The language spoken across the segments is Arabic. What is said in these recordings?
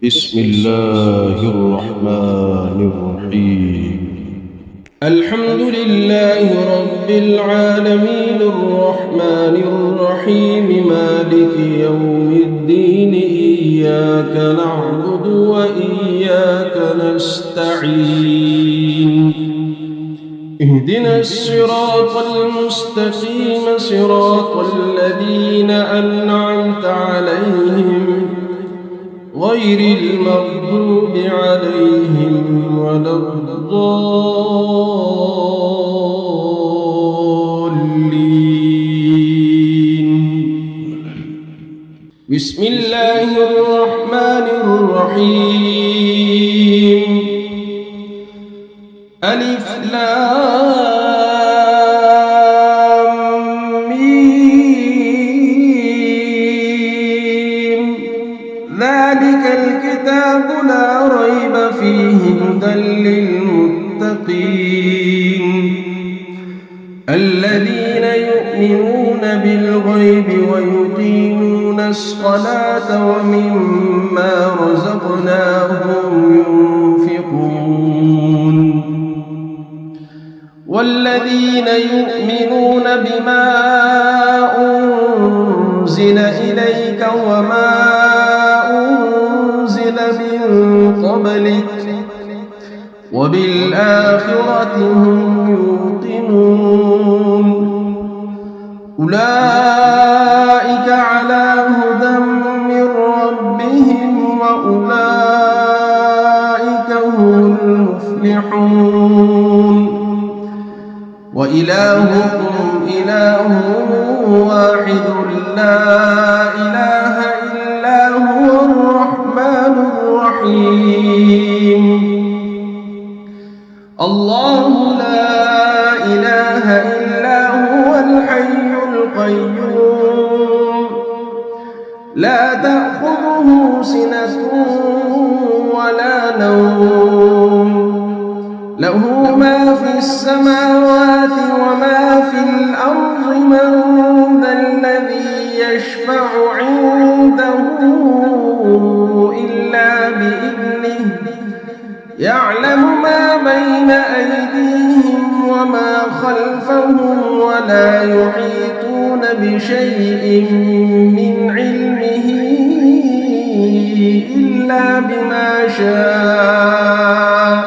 بسم الله الرحمن الرحيم. الحمد لله رب العالمين الرحمن الرحيم مالك يوم الدين إياك نعبد وإياك نستعين اهدنا الصراط المستقيم صراط الذين أنعمت عليهم غير المغضوب عليهم ولا الضالين. بسم الله الرحمن الرحيم. ألف لام ميم ذلك الكتاب لا ريب فيه هدى للمتقين الذين يؤمنون بالغيب ويقيمون الصلاة ومما رزقناهم ينفقون والذين يؤمنون بما أنزل إليك وما أنزل من قبلك وبالآخرة هم يوقنون أولئك على هدى من ربهم وأولئك هم المفلحون وإلهكم إله واحد لا إله إلا هو الرحمن الرحيم الله لا إله إلا هو الحي القيوم لا تأخذه سنة ولا نوم له ما في السماوات وما في الأرض من ذا الذي يشفع عنده إلا بإذنه يعلم ما بين أيديهم وما خلفهم ولا يحيطون بشيء من علمه إلا بما شاء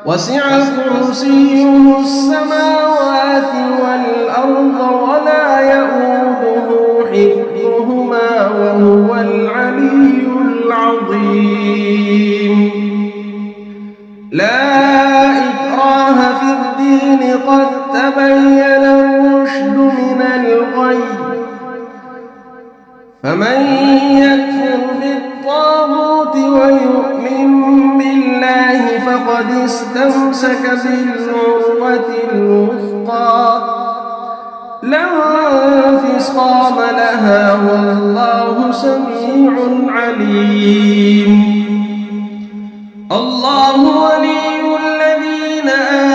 وسع كرسيه السماوات والأرض ولا يؤوده حفظهما وهو العلي العظيم لا إكراه في الدين قد تبين الرشد من الغي فمن يكفر بالطاغوت ويؤمن بالله فقد استمسك بالعروة الوثقى لا انفصام لها والله سميع عليم الله ولي الذين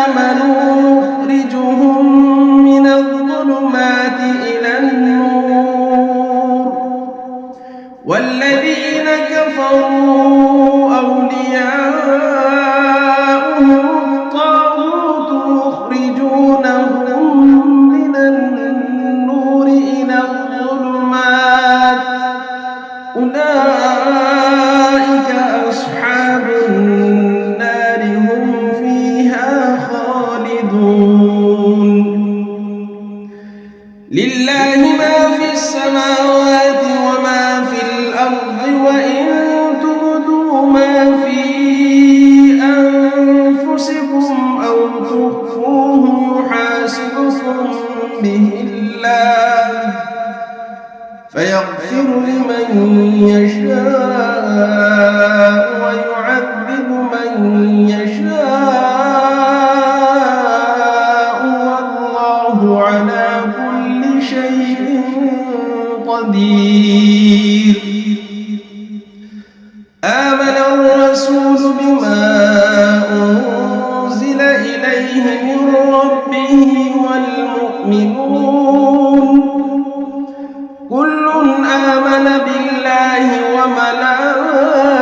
آمنوا يخرجهم من الظلمات إلى النور والذين كفروا أولياؤهم الطاغوت يخرجونهم من النور إلى الظلمات أولئك أصحاب النار هم فيها خالدون لله ما في السماوات وما في الأرض وإن تبدوا ما في أنفسكم أو تخفوه يحاسبكم به الله فيغفر لمن يشاء ويعذب من يشاء والله على كل شيء قدير آمن الرسول بما أنزل إليه من ربه والمؤمنون كل آمن بالله وملائكته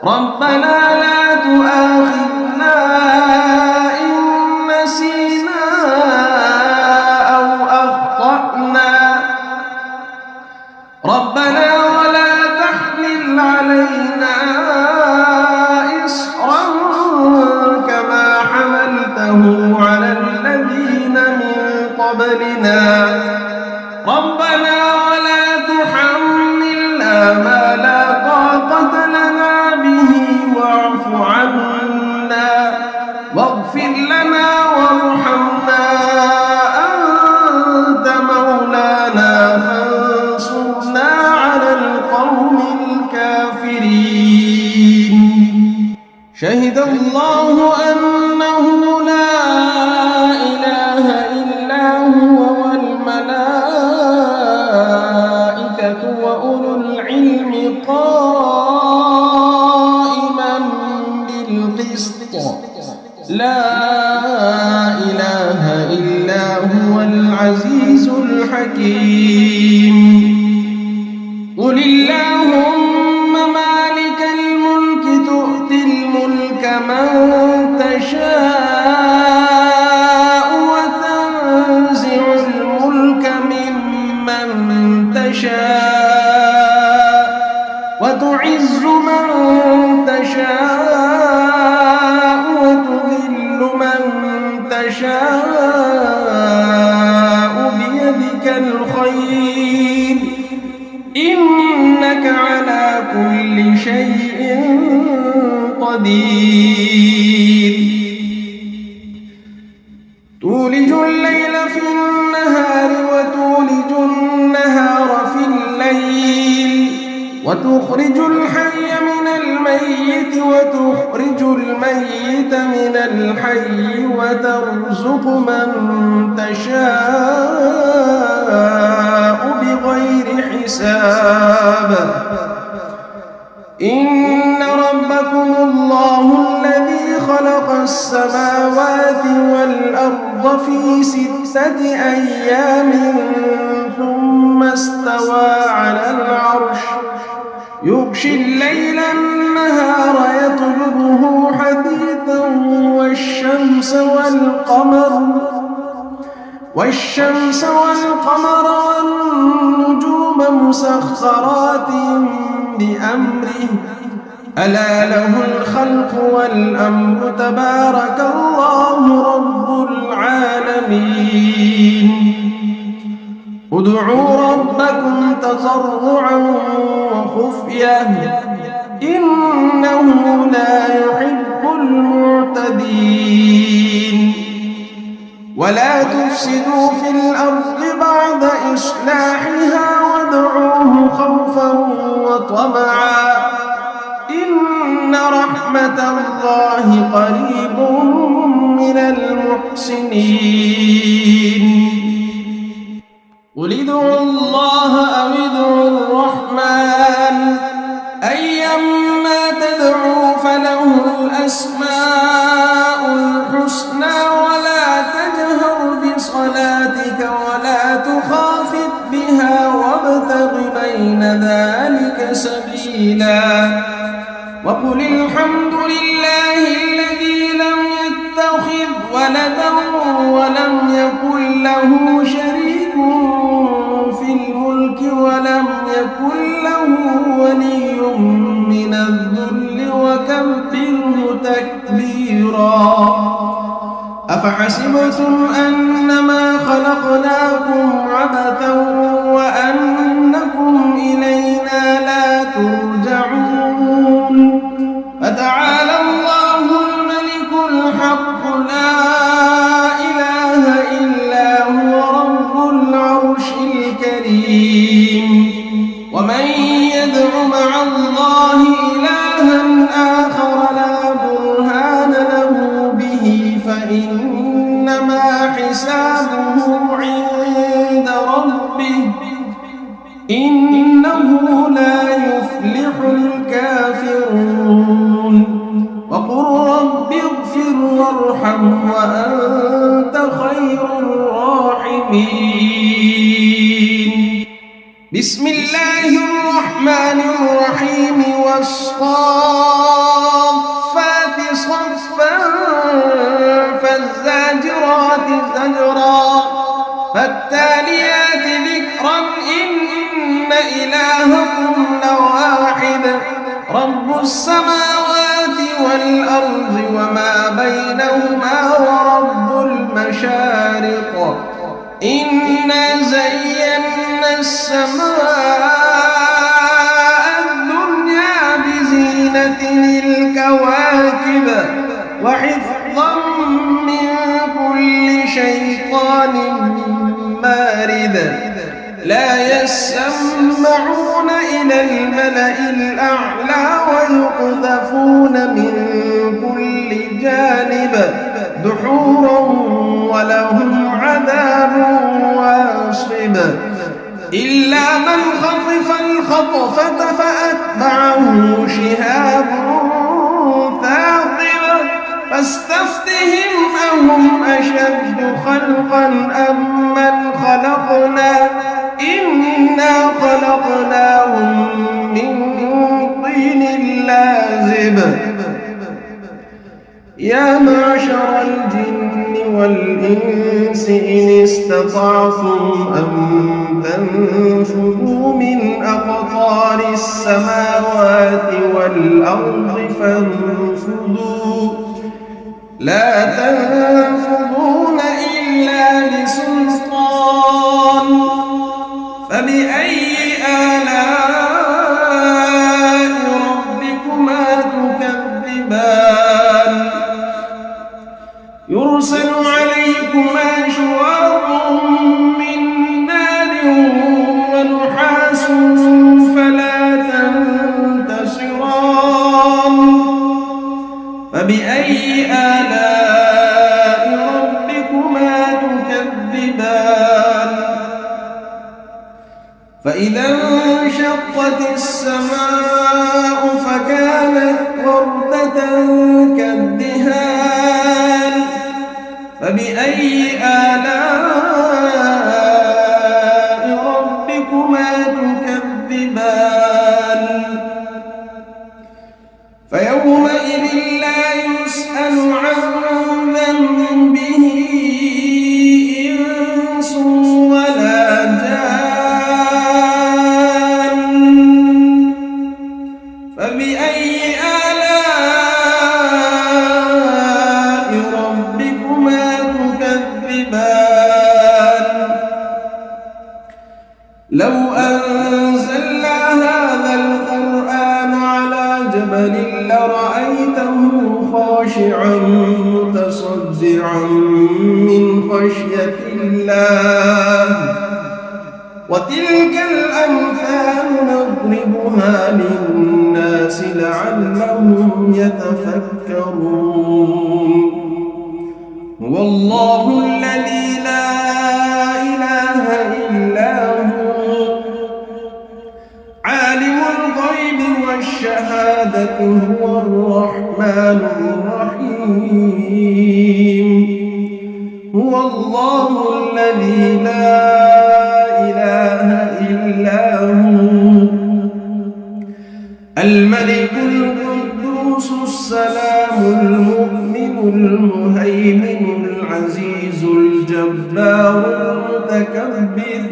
ربنا لا تؤاخذنا إن نسينا أو أخطأنا ربنا ولا تحمل علينا إصرا كما حملته على الذين من قبلنا ربنا ولا تحملنا ما لا طاقة لنا به واعف عنا واغفر لنا وارحمنا أنت مولانا فانصرنا على القوم الكافرين شهد الله أنه لا إله إلا هو والملائكة وأولو العلم قائما بالقسط لا إله إلا هو العزيز الحكيم قل اللهم مالك الملك تؤتي الملك من تشاء وتنزع الملك ممن تشاء وتعز من تشاء وتذل من تشاء بيدك الخير إنك على كل شيء قدير تولج الليل في النهار وتولج النهار في الليل وتخرج الحي من الميت وتخرج الميت من الحي وترزق من تشاء بغير حساب إن ربكم الله الذي خلق السماوات والأرض في 6 أيام ثم استوى على العرش يغشي الليل النهار يطلبه حثيثا والشمس والقمر والنجوم مسخرات بأمره ألا له الخلق والأمر تبارك الله رب العالمين ادعوا ربكم تضرعا وخفية إنه لا يحب المعتدين ولا تفسدوا في الأرض بعد إصلاحها وادعوه خوفا وطمعا إن رحمة الله قريب من المحسنين قل ادعوا الله أو ادعوا الرحمن أيما تدعوا فله الأسماء الحسنى ولا تجهر بصلاتك ولا تخافت بها وابتغ بين ذلك سبيلا وقل الحمد لله الذي لم يتخذ ولدا ولم يكن له شريك في الملك ولم يكن له ولي من الذل وكبره تكبيرا أفحسبتم أنما خلقناكم عبثا وأنكم إلينا لا ترجعون فتعالى الله الملك الحق لا إله إلا هو رب العرش الكريم ومن يدع مع الله إلها آخر لا برهان له به فإنما حسابه عند ربه إنه لا يفلح الكافرون وقل رب اغفر وارحم وأنت خير الراحمين بسم الله الرحمن الرحيم والصالحين واحد رب السماوات والأرض وما بينهما ورب المشارق إنا زينا السماء الدنيا بزينة الكواكب وحفظا من كل شيطان مارد لا يسمعون إلى الملأ الأعلى ويقذفون من كل جانب دحورا ولهم عذاب واصب إلا من خطف الخطفة فأتبعه شهاب ثاقب فاستفتهم أهم أشد خلقا أم من خلقنا إنا خلقناهم من طين لازب يا معشر الجن والإنس إن استطعتم أن تنفذوا من أقطار السماوات والأرض فانفذوا لا تنفذون إلا بسلطان فبأي آلاء ربكما تكذبان يرسل عليكما شواظ من نار ونحاس فلا تنتصران فبأي آلاء ربكما تكذبان فإذا انشقت السماء فكانت وردة كالدهان فبأي آلاء ربكما تكذبان فيومئذ لا يسأل عن ذنبه إنس ولا جان فبأي آلاء ربكما تكذبان لو أنزلنا هذا القرآن على جبل لرأيته خاشعا متصدعا من خشية الله وتلك الأمثال نضربها للناس لعلهم يتفكرون هو الله الذي لا إله إلا هو عالم الغيب والشهادة هو الرحمن الرحيم هو الله الذي لا إله إلا هو الملك القدوس السلام المؤمن المهيمن العزيز الجبار المتكبر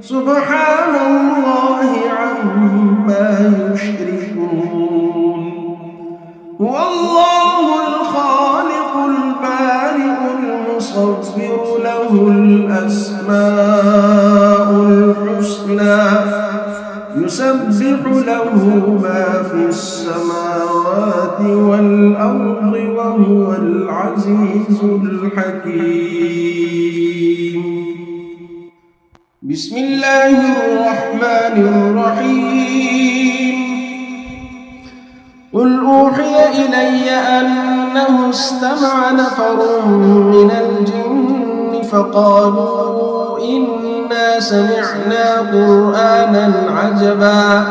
سبحان الله عما يشركون هو الله الخالق البارئ المصور له الأسماء الحسنى يسبح له ما في السماوات والأرض وهو العزيز الحكيم بسم الله الرحمن الرحيم قل أوحي إلي أنه استمع نفر من الجن فقالوا إنا سمعنا قرآنا عجبا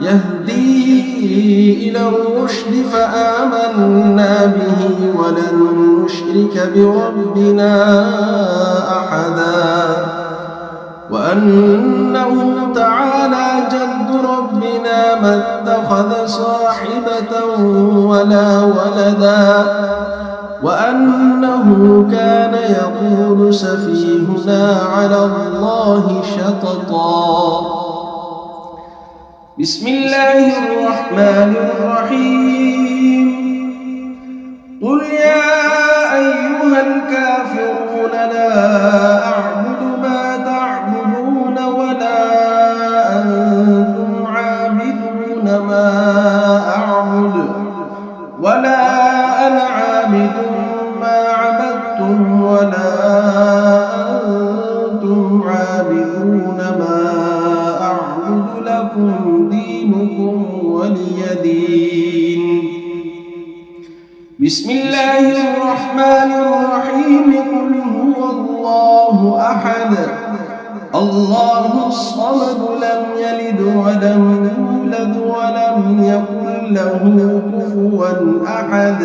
يهدي إلى الرشد فآمنا به ولن نشرك بربنا أحدا وأنه تعالى جد ربنا ما اتخذ صاحبة ولا ولدا وأنه كان يقول سفيهنا على الله شططا بسم الله الرحمن الرحيم قل يا أيها الكافرون لا أعبد ما تعبدون ولا أنتم عابدون ما أعبد ولا أنا عابد ما عبدتم ولا أنتم عابدون ما أعبد لكم دينكم ولي دين بسم الله الرحمن الرحيم قل هو الله أحد الله الصمد لم يلد ولم يولد ولم يكن له كفوا أحد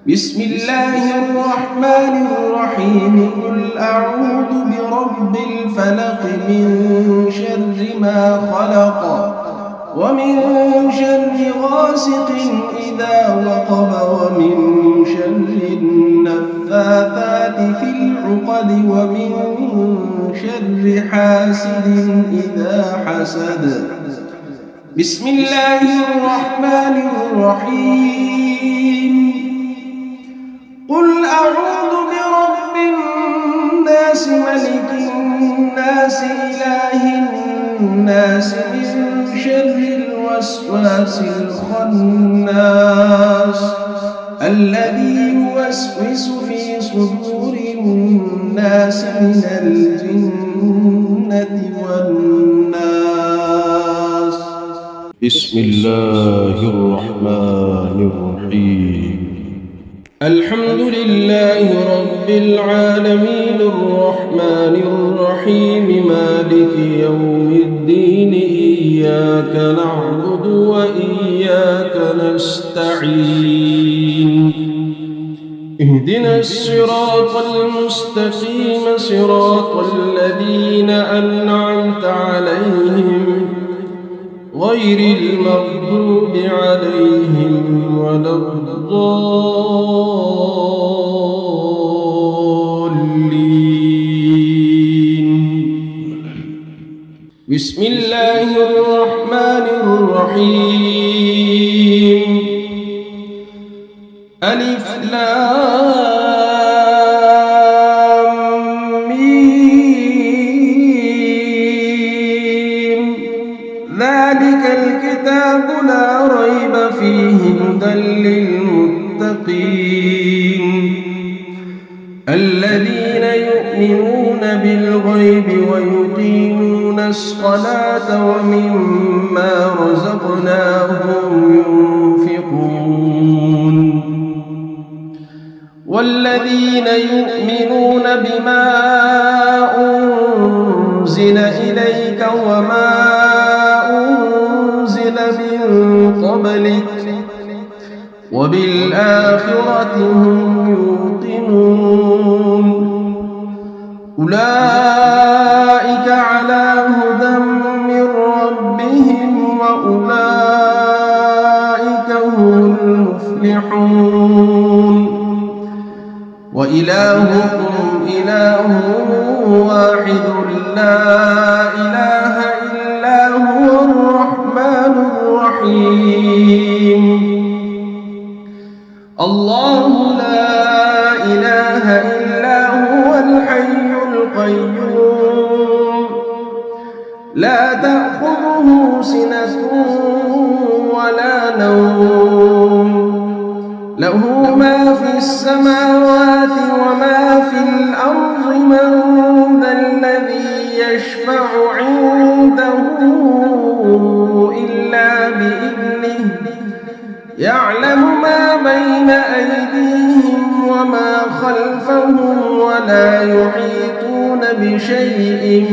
بسم الله الرحمن الرحيم قل أعوذ برب الفلق من شر ما خلق ومن شر غاسق إذا وقب ومن شر النفاثات في العقد ومن شر حاسد إذا حسد بسم الله الرحمن الرحيم قل أعوذ برب الناس ملك الناس إله الناس من شر الوسواس الخناس الذي يوسوس في صدور الناس من الجنة والناس بسم الله الرحمن الرحيم الحمد لله رب العالمين الرحمن الرحيم مالك يوم الدين إياك نعبد وإياك نستعين اهدنا الصراط المستقيم صراط الذين أنعمت عليهم غير المغضوب عليهم ولا الضالين بسم الله الرحمن الرحيم ألف لام ميم ذلك الكتاب لا ريب فيه هدى للمتقين الذين يؤمنون بالغيب ويقيمون الصلاة ومما رزقناهم ينفقون والذين يؤمنون بما أنزل إليك وما أنزل من قبلك وبالآخرة هم يوقنون أولئك على هدى من ربهم وأولئك هم المفلحون وإلهكم إله واحد لا إله إلا هو الرحمن الرحيم الله لا إله إلا هو الحي القيوم لا تأخذه سنة ولا نوم له ما في السماوات وما في الأرض من ذا الذي يشفع عنده إلا بإذنه يعلم ما بين أيديهم وما خلفهم ولا يحيطون بشيء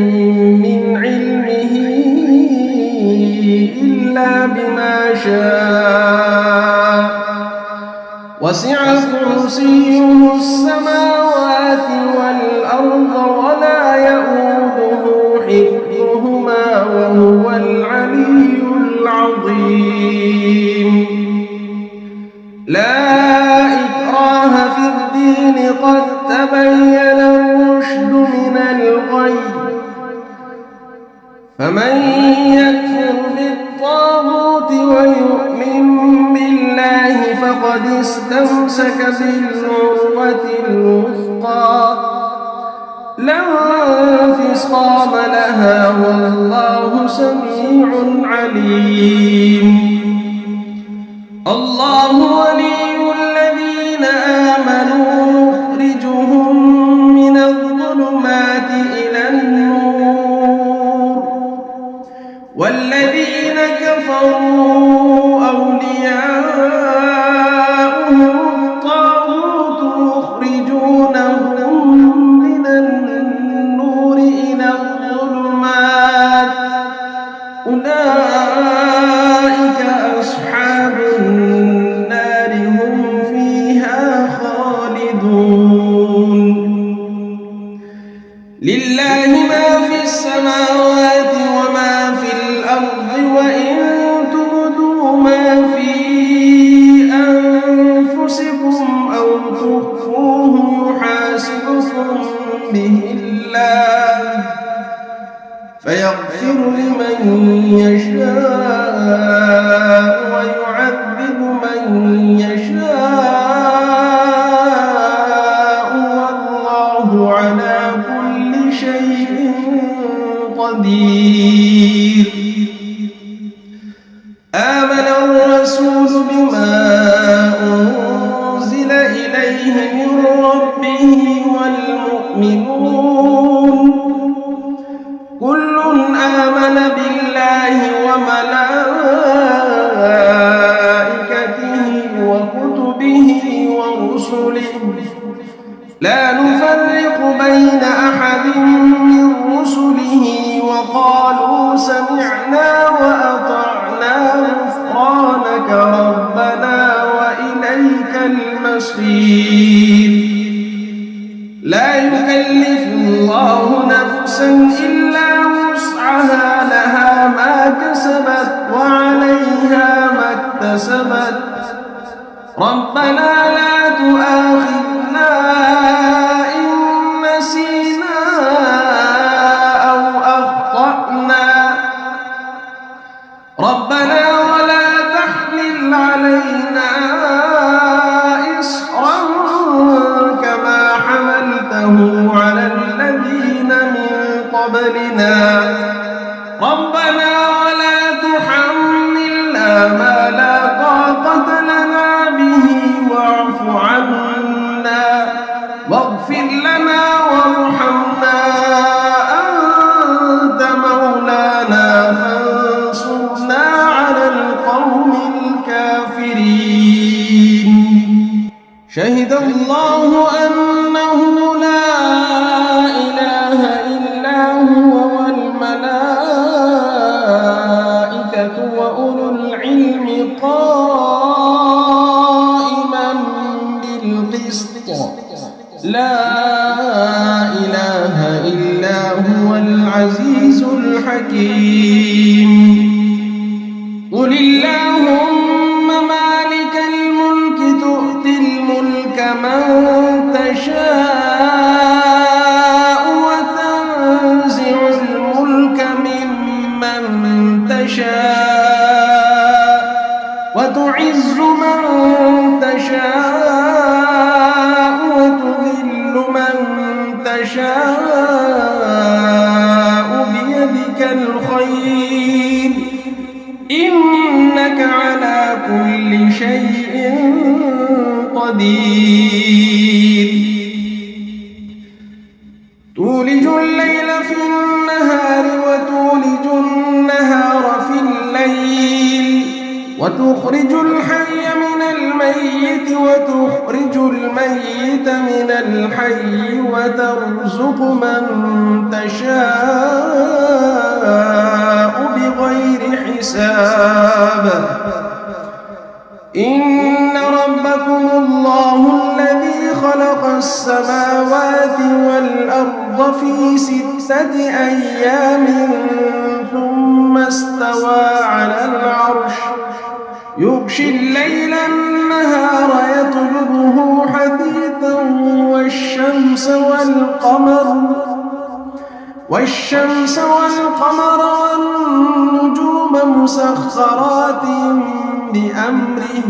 من علمه إلا بما شاء وسع كرسيه السماوات والأرض ولا يؤوده حفظهما وهو العلي العظيم لا إكراه في الدين قد تبين الرشد من الغي فمن يكفر بالطاغوت ويؤمن بالله فقد استمسك بالعروة الوثقى لا انفصام لها والله سميع عليم. الله ولي الذين آمنوا يخرجهم من الظلمات إلى النور والذين كفروا أولياؤهم الطاغوت يخرجونهم من النور إلى الظلمات أولئك أصحاب النار هم فيها خالدون. لله ما في السماوات وما في الأرض وإن تبدوا ما في أنفسكم أو تخفوه يحاسبكم به الله فيغفر لمن يشاء ويعذب من يشاء والله على كل شيء قدير. آمن الرسول بما أنزل إليه من ربه والمؤمنون كل آمن بالله وملائكته وكتبه ورسله لا نفرق بين أحد من رسله وقالوا سمعنا وأطعنا غفرانك ربنا وإليك المصير. لا يكلف الله نفسا إلا وسعها لها ما كسبت وعليها ما اكتسبت ربنا لا تؤاخذنا إن نسينا أو أخطأنا ربنا ولا تحمل علينا إصرا كما حملته على الذين من قبلنا ربنا ولا تحملنا ما لا طاقة لنا به واعف عنا واغفر لنا وارحمنا أنت مولانا فانصرنا على القوم الكافرين. شهد الله أنه لا إله إلا هو والملائكة وأولو العلم قائما بالقسط لا إله إلا هو العزيز الحكيم. قل اللهم مالك الملك تؤتي الملك من تشاء وتنزع الملك ممن تشاء وتعز من تشاء وتذل من تشاء بيدك الخير إنك على كل شيء قدير. تولج الليل في النهار وتولج النهار في الليل وتخرج الحي من الميت وتخرج الميت من الحي وترزق من تشاء بغير حساب. إن ربكم الله الذي خلق السماوات والأرض في 6 أيام ثم استوى على العرش يغشي الليل النهار يطلبه حثيثا والشمس والقمر والنجوم مسخرات بأمره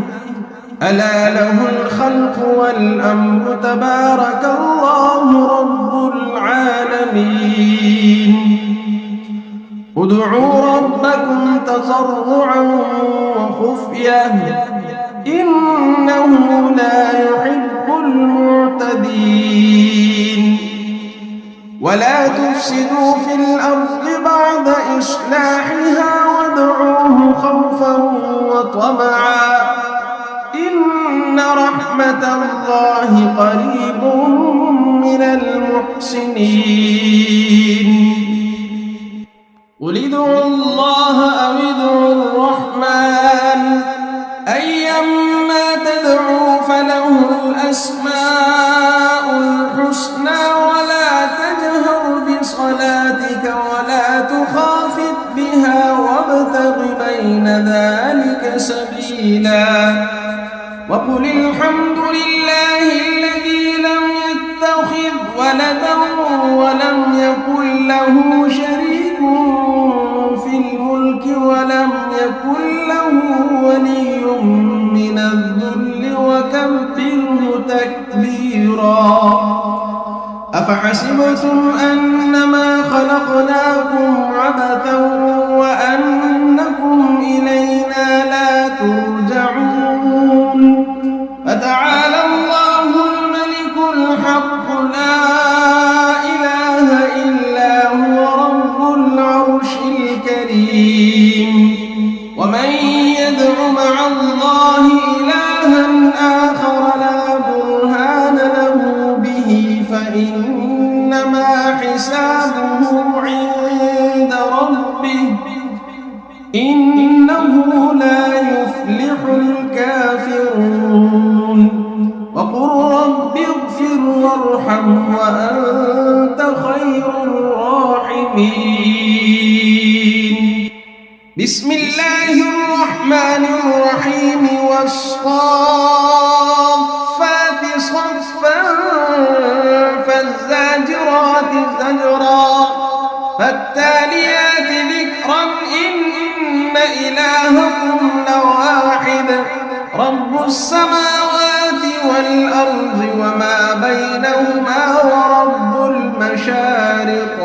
ألا له الخلق والأمر تبارك الله رب العالمين ادعوا ربكم تضرعا وخفية إنه لا يحب المعتدين ولا تفسدوا في الأرض بعد إصلاحها وادعوه خوفا وطمعا إن رحمة الله قريب من المحسنين قل ادعوا الله أو ادعوا الرحمن أيما تدعوا فله الأسماء الحسنى ولا تجهر بصلاتك ولا تخافت بها وابتغ بين ذلك سبيلا وقل الحمد لله الذي لم يتخذ ولدا ولم يكن له شريك في الملك ولم يكن له ولي من الذل وكبره تكبيرا أفحسبتم أنما خلقناكم عبثا وأنكم إلينا لا ترجعون فتعالى الله الملك الحق لا إله إلا هو رب العرش الكريم ومن يدع مع الله إلها آخر لا برهان له به فإنما حسابه عند ربه إنه لا يفلح الكافرون وقل رب اغفر وارحم وأنت خير الراحمين بسم الله الرحمن الرحيم والصافات صفا فالزاجرات زجرا فالتاليات ذكرا إن إلهكم لواحد رب السماوات والأرض وما بينهما ورب المشارق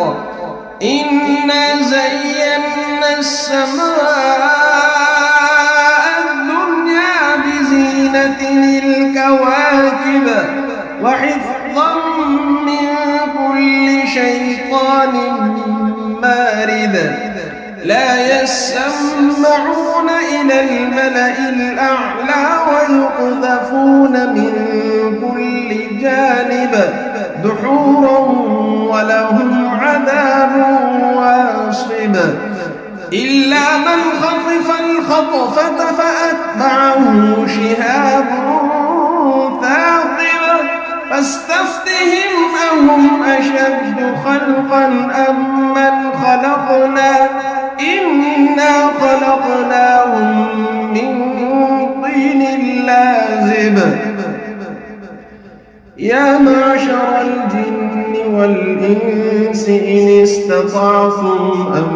إنا زينا السماء الدنيا بزينة الكواكب وحفظا من كل شيطان مارد لا يسمعون إلى الملأ الأعلى ويقذفون من كل جانب دحورا ولهم عذاب واصب إلا من خطف الخطفة فأتبعه شهاب ثاقب فاستفتهم أهم أشد خلقا أم من خلقنا إنا خلقناهم من طين لازب يا معشر الجن والإنس إن استطعتم أن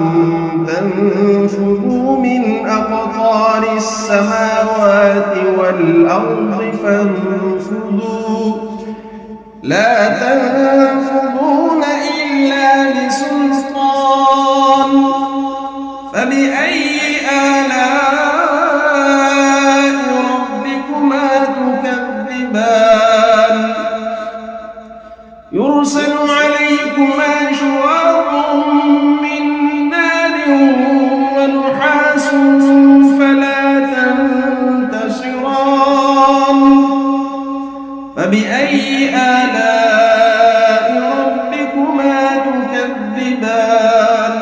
تنفذوا من أقطار السماوات والأرض فانفذوا لا تنفذون إلا بسلطان فبأي آلاء ربكما تكذبان يرسل عليكما شواظ من نار ونحاس فلا تنتصران فبأي آلاء ربكما تكذبان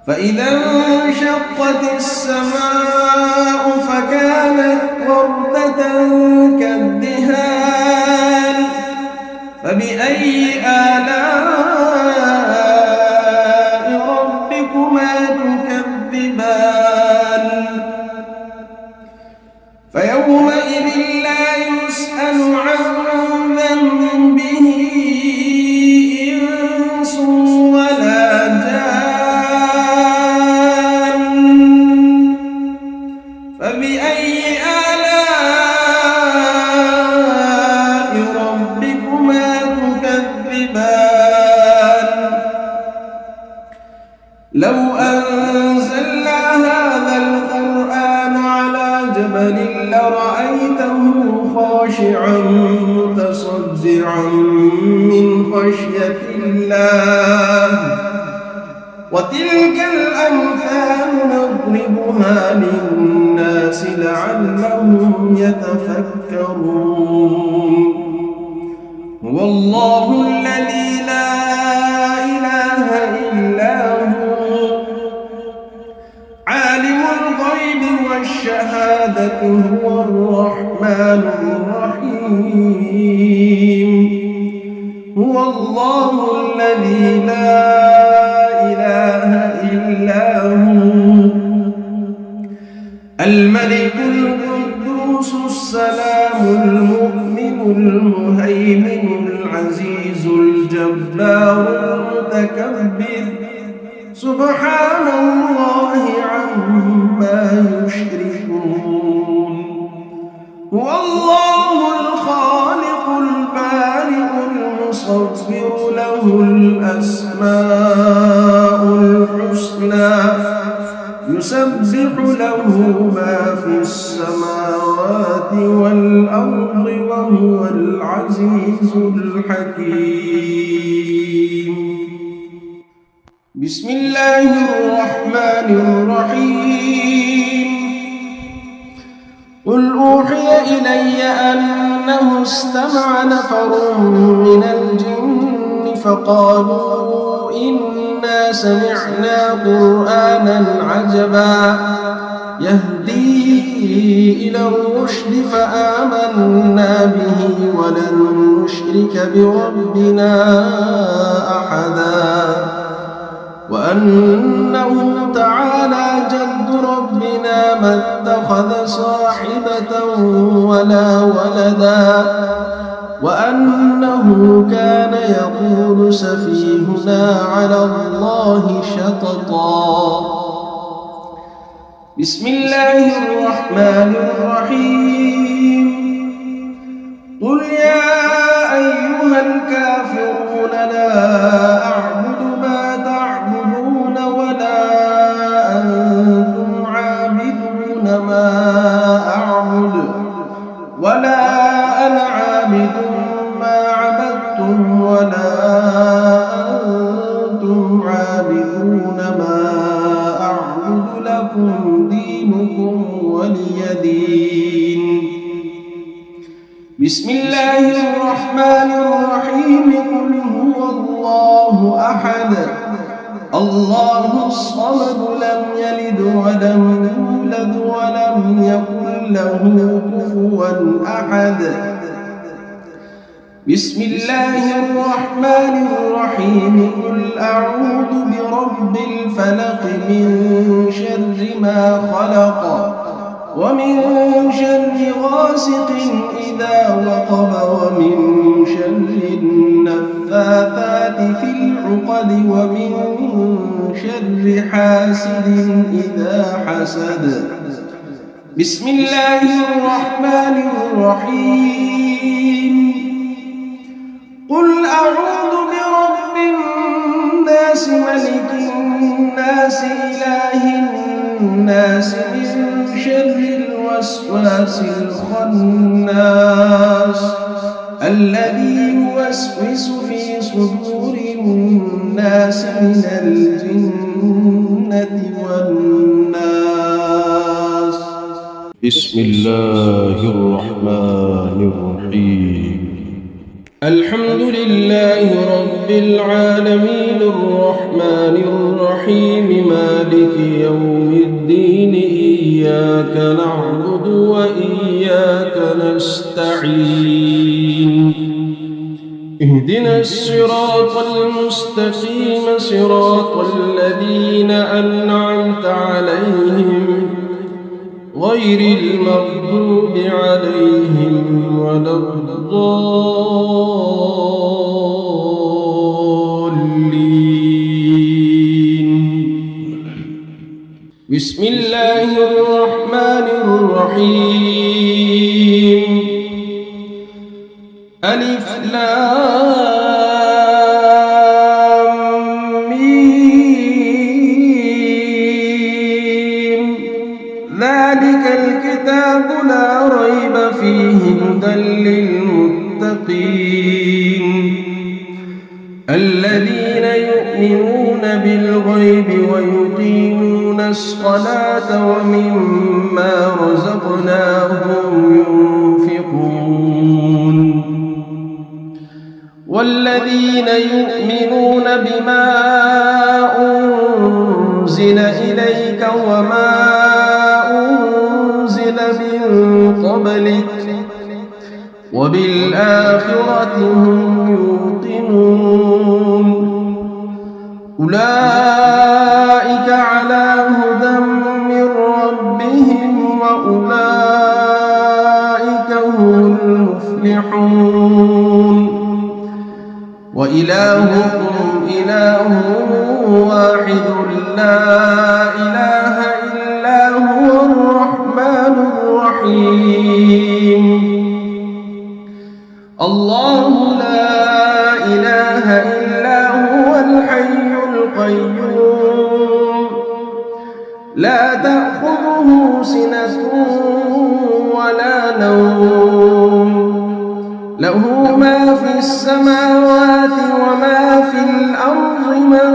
فإذا انشقت السماء فكانت وردة كالدهان فبأي آلاء ربكما تكذبان فيومئذ لا يسأل عن ذنبه إنس ولا جان أنزلنا هذا القرآن على جبل لرأيته خاشعا متصدعا من خشية الله وتلك الأمثال نضربها للناس لعلهم يتفكرون هو الله الذي لا إله إلا هو عالم الغيب والشهادة هو الرحمن الرحيم هو الله الذي لا إله إلا هو الملك القدوس السلام المؤمن المهيمن العزيز الجبار المتكبر سبحان الله عما يشركون هو الله الخالق البارئ المصور له الأسماء الحسنى يسبح له ما في السماوات والأرض وهو العزيز الحكيم بسم الله الرحمن الرحيم قل أوحي إلي أنه استمع نفر من الجن فقالوا إنا سمعنا قرآنا عجبا يهدي إلى الرشد فآمنا به ولن نشرك بربنا أحدا وأنه تعالى جد ربنا ما اتخذ صاحبة ولا ولدا وأنه كان يقول سفيهنا على الله شططا بسم الله الرحمن الرحيم قل يا أيها الكافرون لا أعبد ما تعبدون ولا أنتم عابدون ما أعبد ولا أنا عابد ما عبدتم ولا أنتم عابدون ما أعبد لكم دينكم ولي دين بسم الله الرحمن الرحيم قل هو الله أحد الله الصمد لم يلد ولم يولد ولم يكن له كفوا أحد بسم الله الرحمن الرحيم قل أعوذ برب الفلق من شر ما خلق ومن شر غاسق إذا وقب ومن شر النفاثات في العقد ومن شر حاسد إذا حسد بسم الله الرحمن الرحيم قل أعوذ برب الناس ملك الناس إله الناس من شر الوسواس الخناس الذي يوسوس في صدور الناس من الجنة والناس بسم الله الرحمن الرحيم الحمد لله رب العالمين الرحمن الرحيم مالك يوم الدين إياك نعبد وإياك نستعين اهدنا الصراط المستقيم صراط الذين أنعمت عليهم غير المغضوب عليهم ولا الضالين بسم الله الرحمن الرحيم ألف لام ميم الكتاب لا ريب فيه هدى للمتقين الذين يؤمنون بالغيب ويقيمون الصلاة ومما رزقناهم ينفقون والذين يؤمنون بما أنزل إليك وما أنزل من قبلك وبالآخرة هم يوقنون أولئك على هدى من ربهم وأولئك هم المفلحون وإلهكم إله واحد لا إله إلا هو الرحمن الرحيم الله لا إله إلا هو الحي القيوم لا تأخذه سنة ولا نوم له ما في السماوات وما في الأرض من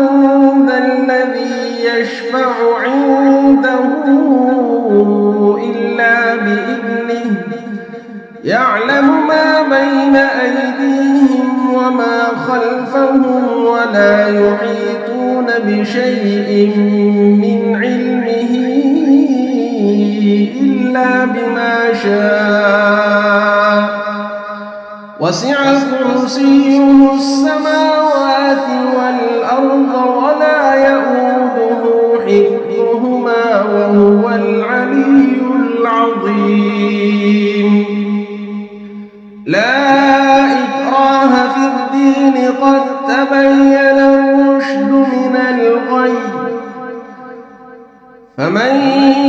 ذا الذي يشفع عنده إلا بإذنه يعلم ما بين أيديهم وما خلفهم ولا يحيطون بشيء من علمه إلا بما شاء وسع كرسيه السماوات والأرض ولا يؤوده حفظهما وهو العلي العظيم لا إكراه في الدين قد تبين الرشد من الغي فمن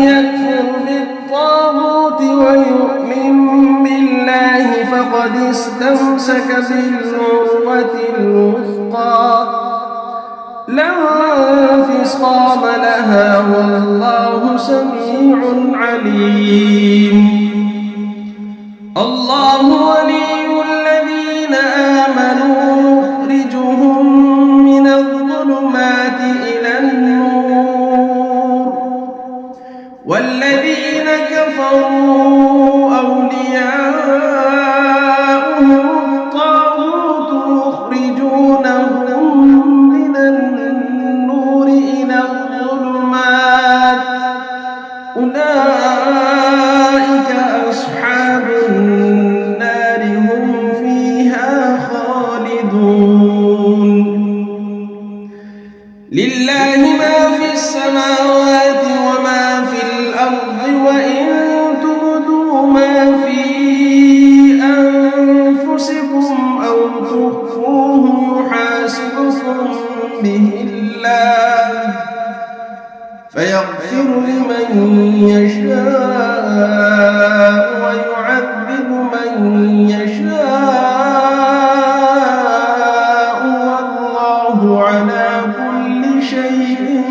يكفر بالطاغوت ويؤمن بالله فقد استمسك بالعروة الوثقى لا انفصام لها والله سميع عليم الله ولي الذين آمنوا يخرجهم من الظلمات إلى النور والذين كفروا أولياؤهم الطاغوت يخرجونهم من النور إلى الظلمات أولئك أصحاب النار هم فيها خالدون لله ما في السماوات وما في الأرض وإن تبدوا ما في أنفسكم أو تخفوه يحاسبكم به الله فيغفر لمن يشاء ويعذب من يشاء والله على كل شيء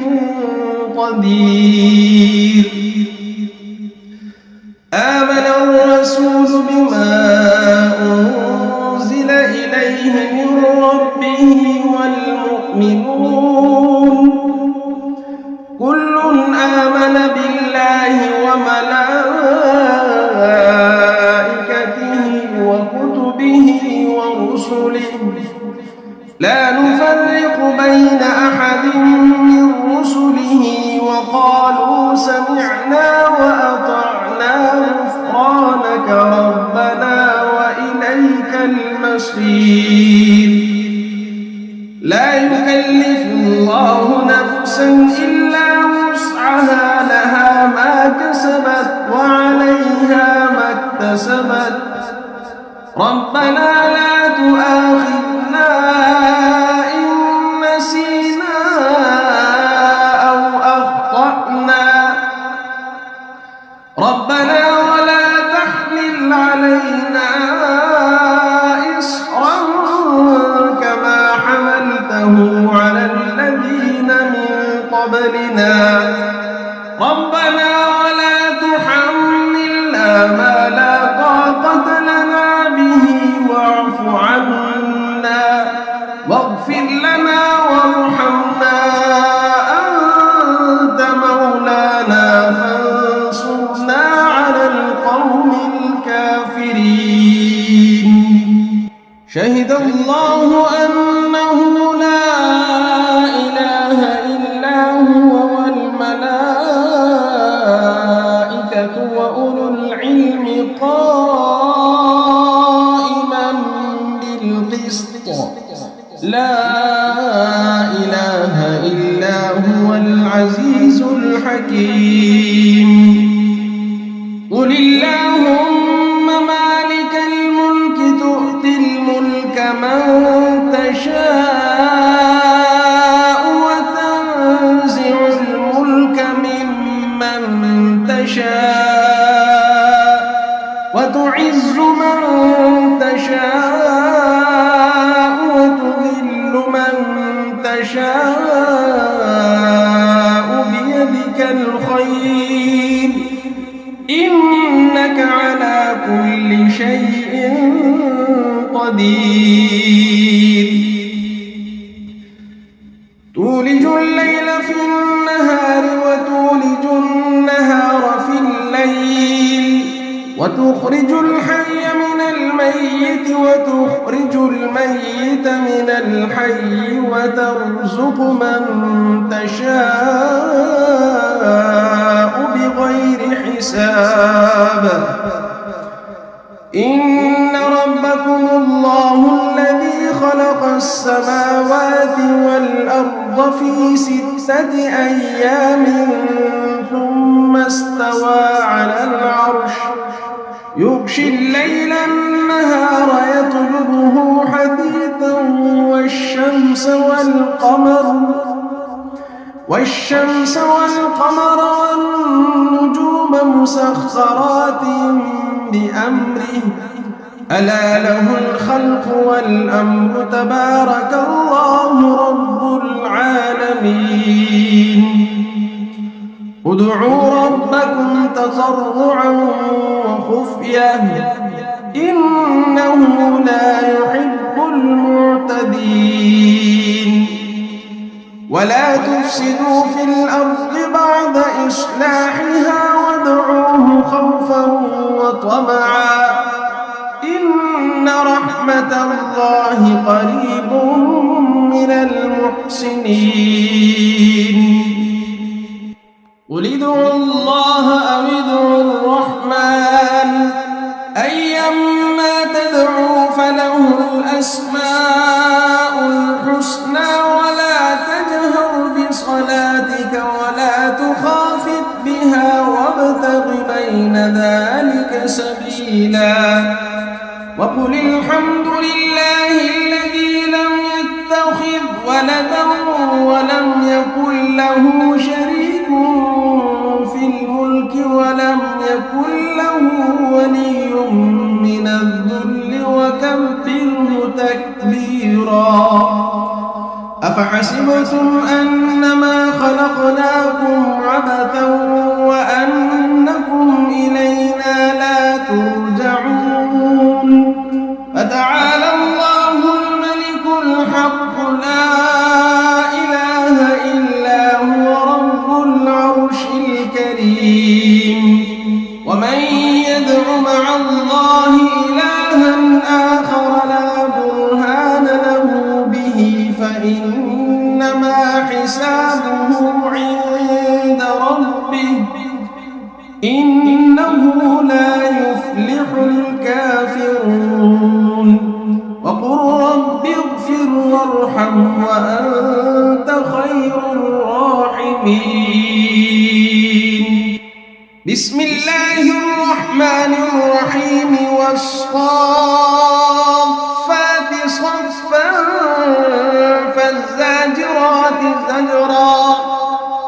قدير آمن الرسول بما أنزل إليه من ربه والمؤمنون كل آمن بالله وملائكته وكتبه ورسله لا نفرق بين أحد من رسله وقالوا سمعنا وأطعنا غفرانك ربنا وإليك المصير لا يكلف الله نفسا إلا وسعها لها ما كسبت وعليها ما اكتسبت ربنا لا تؤاخذنا إن نسينا أو أخطأنا ربنا ولا تحمل علينا إصرا كما حملته على الذين من قبلنا ربنا ولا تحملنا ما لا طاقة لنا به واعف عنا واغفر لنا وارحمنا أنت مولانا فانصرنا على القوم الكافرين. شهد الله أنه لا إله إلا هو والملائكة وأولو العلم قائما بالقسط لا إله إلا هو العزيز الحكيم. قل اللهم مالك الملك تؤتي الملك من تشاء وتنزع الملك ممن تشاء وتعز من تشاء وتذل من تشاء بيدك الخير إنك على كل شيء قدير. تولج الليل في النهار وتولج النهار في الليل وتخرج الحي من الميت وتخرج الميت من الحي وترزق من تشاء بغير حساب. إن ربكم الله الذي خلق السماوات والأرض في 6 أيام ثم استوى على العرش يغشي الليل النهار يطلبه حثيثا والشمس والقمر والنجوم مسخرات بأمره ألا له الخلق والأمر تبارك الله رب العالمين. ادعوا ربكم تضرعا وخفية إنه لا يحب المعتدين. ولا تفسدوا في الأرض بعد إصلاحها وادعوه خوفا وطمعا إن رحمة الله قريب من المحسنين. قل ادعوا الله أو ادعوا الرحمن أيما تدعوا فله الأسماء الحسنى ولا تجهر بصلاتك ولا تخافت بها وابتغ بين ذلك سبيلا. وقل الحمد لله الذي لم يتخذ ولدا ولم يكن له شريك في الملك ولم يكن له ولي من الذل وكبره تكبيرا. أفحسبتم أنما خلقناكم عبثا وأنكم إلينا لا ترجعون. فتعالى الله الملك الحق لا إله إلا هو رب العرش الكريم. ومن يدع مع الله إلها آخر لا برهان له به فإنما حسابه عند ربه إنه لا يفلح الكافرون. وقل رب اغفر وارحم وأنت خير الراحمين. بسم الله الرحمن الرحيم والصافات صفا فالزاجرات زجرا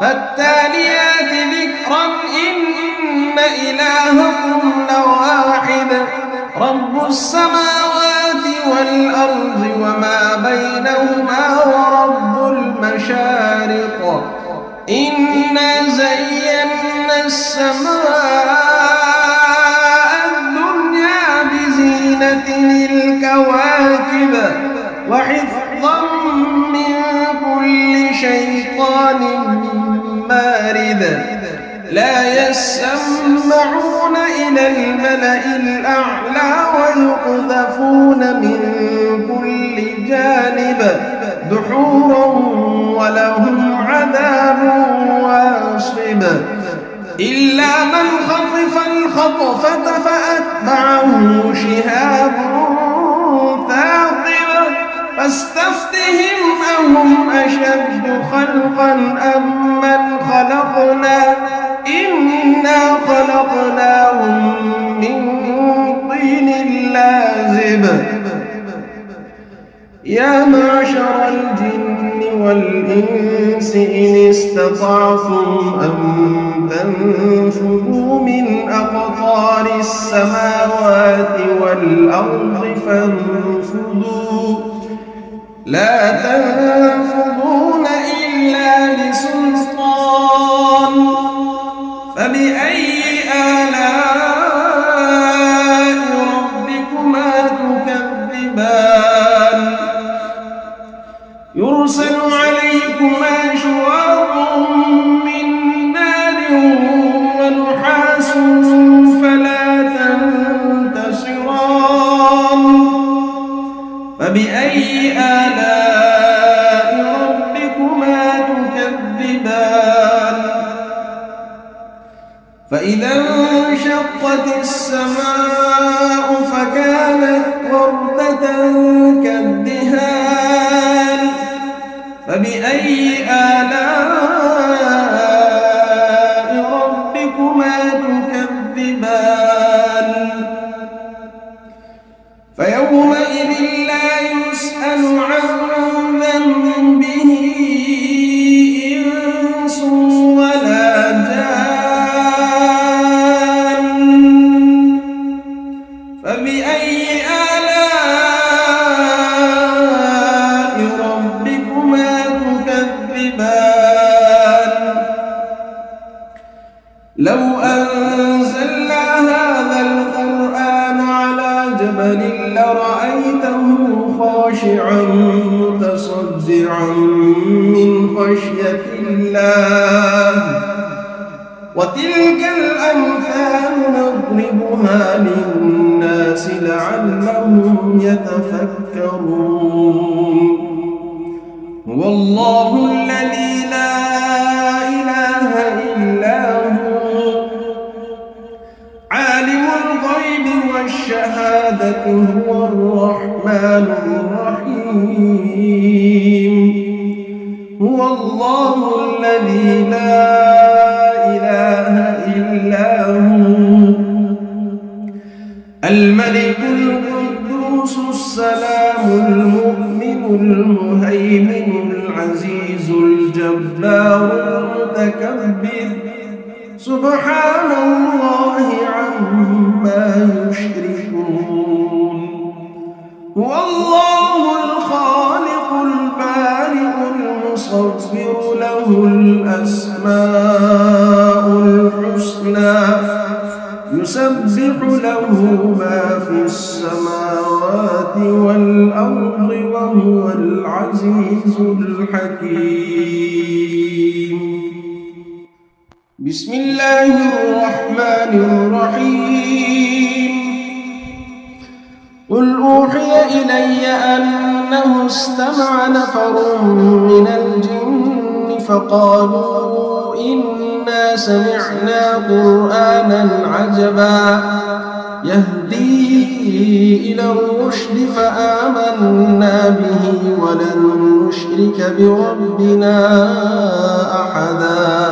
فالتاليات ذكرا إن إلهكم لواحد رب السماوات والأرض وما بينهما ورب المشارق إنا زينا السماء بارد لا يسمعون إلى الملأ الأعلى ويقذفون من كل جانب دحورا ولهم عذاب واصب إلا من خطف الخطفة فأتبعه شهاب ثاقب فاستفتهم أهم أشد خلقا أم من خلقنا إنا خلقناهم من طين لازب يا معشر الجن والإنس إن استطعتم أن تنفذوا من أقطار السماوات والأرض فانفذوا لا تنفذون إلا بسلطان فبأي آلاء ربكما تكذبان يرسل عليكما شواظ من نار ونحاس فلا تنتصران فبأي آلاء ربكما تكذبان فإذا انشقت السماء فكانت وردة كالدهان فبأي آلاء ربكما تكذبان فيومئذ لا يسأل عن ذنبه إنس ولا جان فبأي آلاء ربكما تكذبان لو أنزلنا هذا القرآن على جبل لرأيته خاشعا متصدعا من خشية الله وتلك الأمثال نضربها للناس لعلهم يتفكرون هو الله الذي لا إله إلا هو عالم الغيب والشهادة هو الرحمن الرحيم هو الله الذي لا إله إلا هو الملك القدوس السلام المؤمن المهيمن العزيز الجبار المتكبر سبحان الله عما يشركون هو الله الخالق البارئ المصور له الأسماء الحسنى يسبح له ما في السماوات والأرض وهو العزيز الحكيم بسم الله الرحمن الرحيم قل أوحي إلي أنه استمع نفر من الجن فقالوا إنا سمعنا قرآنا عجبا يهدي إلى الرشد فآمنا به ولن نشرك بربنا أحدا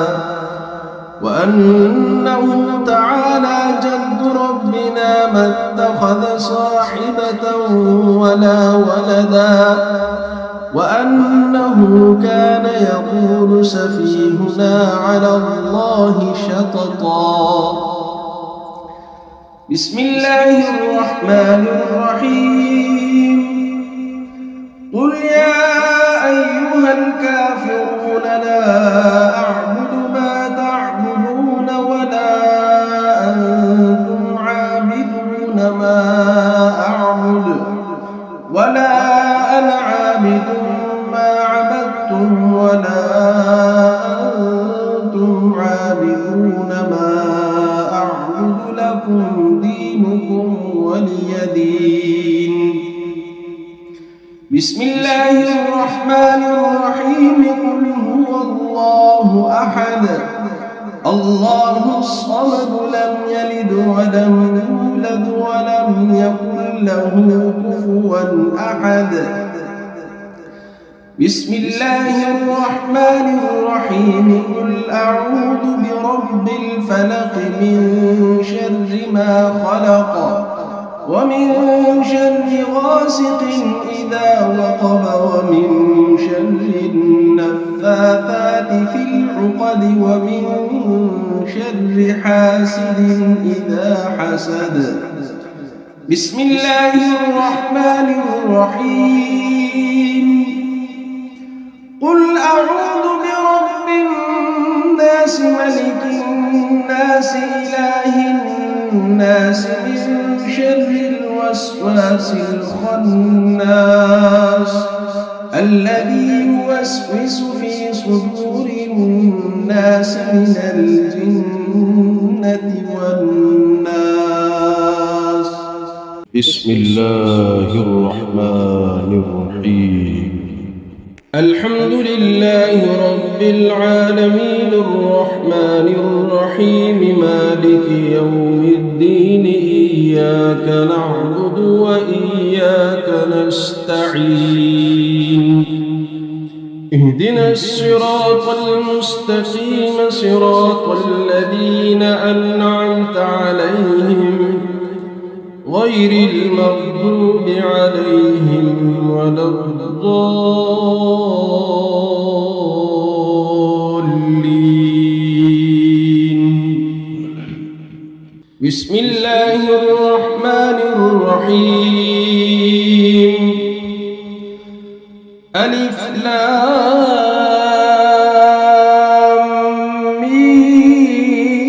وأنه تعالى جد ربنا ما اتخذ صاحبة ولا ولدا وأنه كان يقول سفيهنا على الله شططا بسم الله الرحمن الرحيم قل يا أيها الكافرون لا أعبد ما تعبدون ولا أنتم عابدون ما أعبد ولا أنا عابد ما عبدتم ولا أنتم عابدون ما أعبد لكم دينكم ولي دين. بسم الله الرحمن الرحيم. قل هو الله أحد الله الصمد لم يلد ولم يولد ولم يكن له كفوا أحد. بسم الله الرحمن الرحيم. قل أعوذ برب الفلق من شر ما خلق ومن شر غاسق إذا وقب ومن شر النفاثات في العقد ومن شر حاسد إذا حسد. بسم الله الرحمن الرحيم. قل أعوذ برب الناس ملك الناس إله الناس من شر الوسواس الخناس الذي يوسوس في صدور الناس من الجنة والناس. بسم الله الرحمن الرحيم. الحمد لله رب العالمين الرحمن الرحيم مالك يوم الدين. إياك نعبد وإياك نستعين. اهدنا الصراط المستقيم صراط الذين أنعمت عليهم غير المغضوب عليهم ولا الضالين. بسم الله الرحمن الرحيم. ألف لام ميم.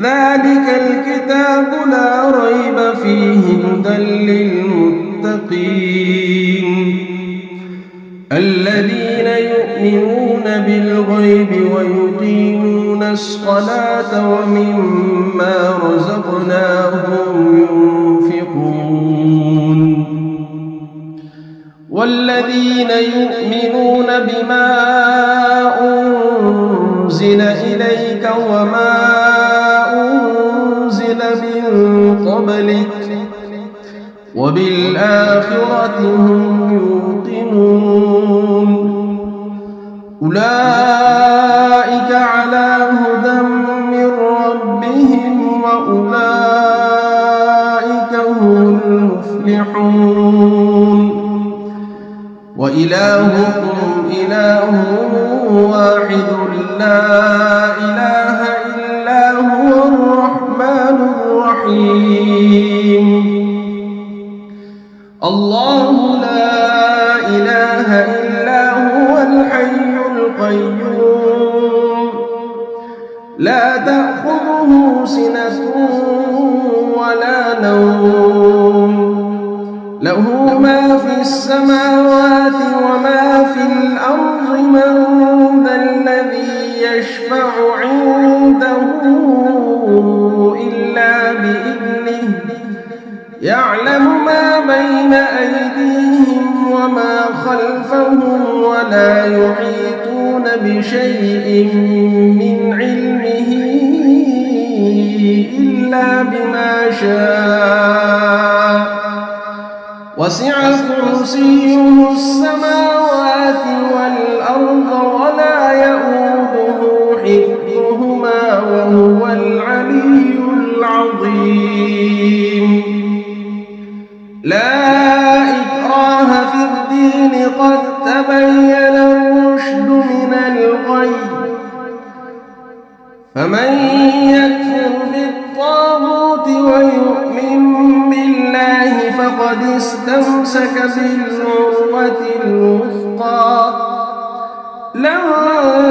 ذلك الكتاب لا ريب فيه هدى للمتقين الذين يؤمنون بالغيب ويقيمون الصلاة ومما رزقناهم ينفقون والذين يؤمنون بما أنزل إليك وما أنزل من قبلك وبالآخرة هم يوقنون أولئك على هدى من ربهم وأولئك هم المفلحون. وإلهكم إله واحد لا إله إلا هو الرحمن الرحيم. الله لا إله إلا هو الحي القيوم لا تأخذه سنة ولا نوم له ما في السماوات وما في الأرض. من ذا الذي يشفع عنده إلا بإذنه يعلم ما بين أيديهم وما خلفهم ولا يحيطون بشيء من علمه إلا بما شاء. وسع كرسيه السماوات والأرض ولا يؤوده حفظهما وهو العلي العظيم. لا إكراه في الدين قد تبين الرشد من الغي. فمن يكفر بالطاغوت ويؤمن بالله فقد استمسك بالعروة الوثقى لا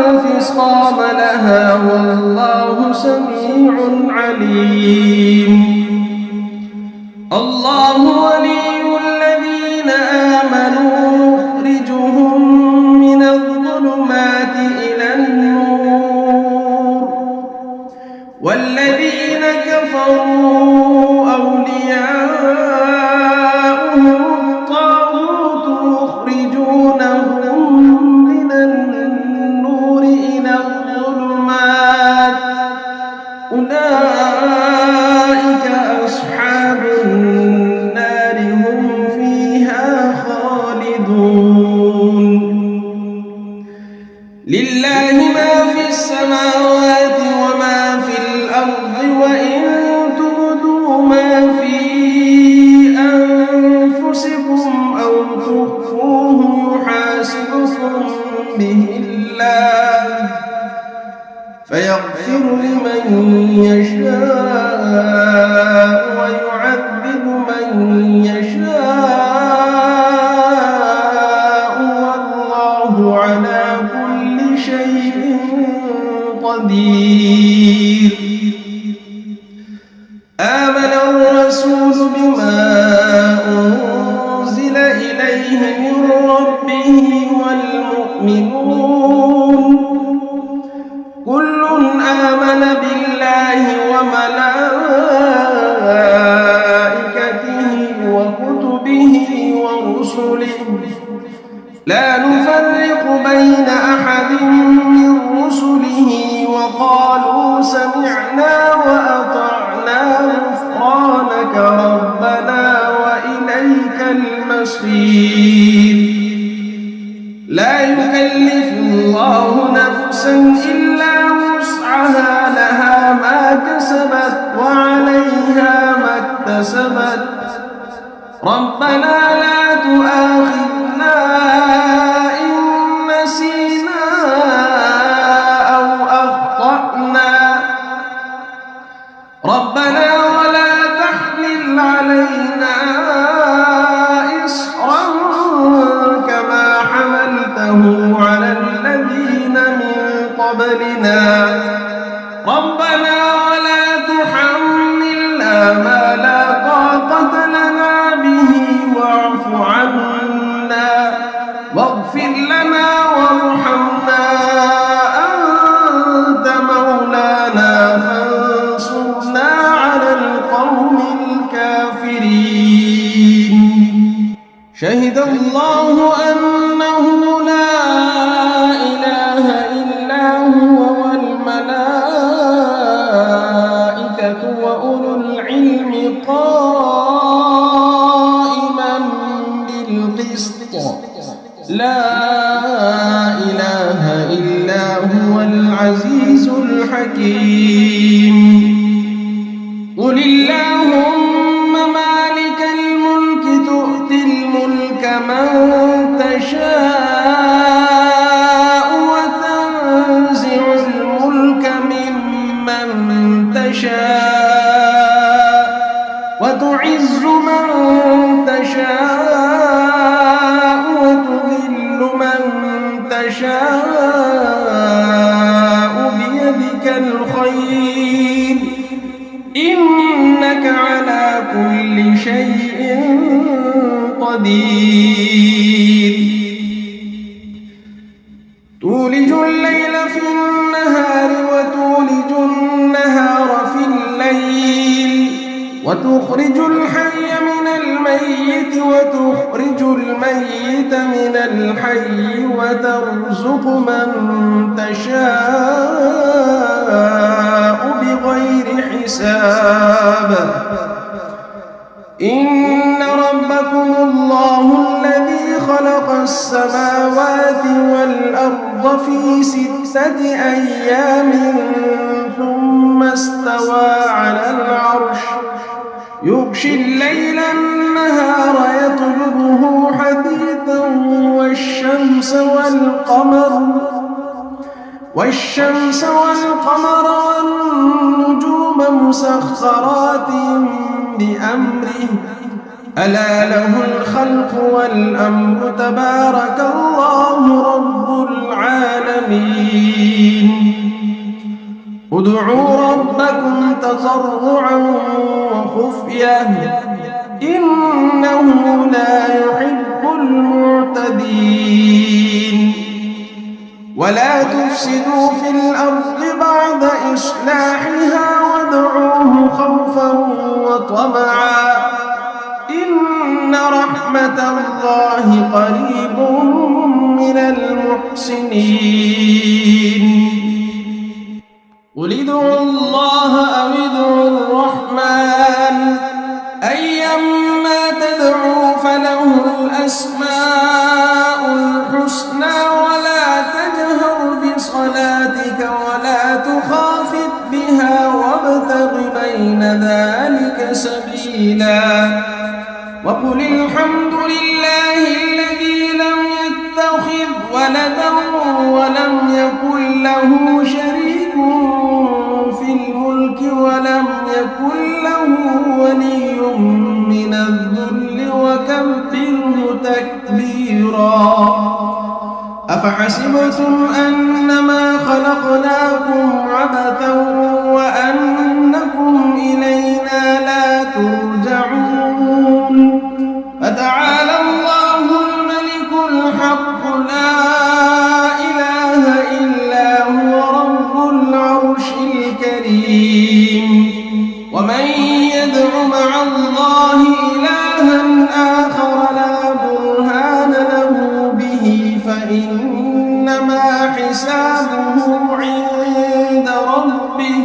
انفصام لها والله سميع عليم. الله ولي الذين آمنوا يخرجهم من الظلمات إلى النور والذين كفروا أولياؤهم الطاغوت يخرجونهم من النور إلى الظلمات أولئك أصحاب النار هم فيها خالدون لله ما في السماوات وما في الأرض وإن تبدوا ما في أنفسكم أو تخفوه يحاسبكم به الله فيغفر لمن يشاء ويعذب من يشاء والله على كل شيء قدير آمن الرسول بما أنزل إليه من ربه والمؤمنون كل آمن بالله وملائكته وكتبه ورسله لا نفرق بين أحد من رسله وقالوا سمعنا وأطعنا غفرانك ربنا وإليك المصير لا يكلف الله نفسا إلا وسعها لها ما كسبت وعليها ما اكتسبت ربنا لا تؤاخذنا إن نسينا أو أخطأنا ربنا ولا تحمل علينا إصرا كما حملته على الذين من قبلنا ربنا ولا تحملنا ما لا طاقة لنا به واعف عنا واغفر لنا وارحمنا أنت مولانا فانصرنا على القوم الكافرين شهد الله أنه لا إله إلا هو والملائكة وأولو العلم قائما بالقسط لا إله إلا هو العزيز الحكيم قل اللهم مالك الملك تؤتي الملك من تشاء وتنزع الملك ممن تشاء وتعز من تشاء وتذل من تشاء بيدك الخير إنك على كل شيء قدير تولج الليل في النهار وتولج النهار في الليل وتخرج الحي من الميت وتخرج الميت من الحي وترزق من تشاء بغير حساب إن ربكم الله الذي خلق السماوات والأرض في 6 أيام ثم استوى على العرش يغشي الليل النهار يطلبه حثيثا والشمس والقمر والنجوم مسخرات بأمره ألا له الخلق والأمر تبارك الله رب العالمين ادعوا ربكم تضرعا وخفية إنه لا يحب المعتدين ولا تفسدوا في الأرض بعد إصلاحها وادعوه خوفا وطمعا إن رحمة الله قريب من المحسنين قل ادعوا الله أو ادعوا الرحمن أيما تدعوا فله الأسماء الحسنى ولا تجهر بصلاتك ولا تخافت بها وابتغ بين ذلك سبيلا وقل الحمد لله الذي لم يتخذ ولدا ولم يكن له شريك في الملك ولم يكن له ولي من الذل وكبره تكبيرا أفحسبتم أنما خلقناكم عبثا وأنكم إلينا لا ترجعون فتعالى الله الملك الحق لا إله إلا هو رب العرش الكريم ومن يدع مع الله إلها آخر لا برهان له به فإنما حسابه عند ربه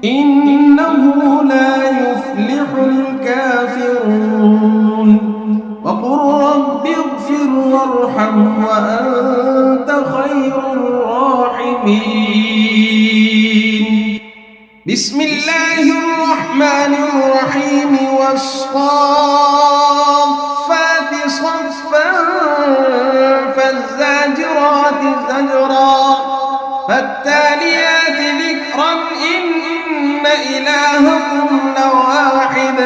إنه لا يفلح الكافرون وقل رب اغفر وارحم وأنت خير الراحمين بسم الله الرحمن الرحيم والصافات صفا فالزاجرات زجرا فالتاليات ذكرا إن إلهكم لواحد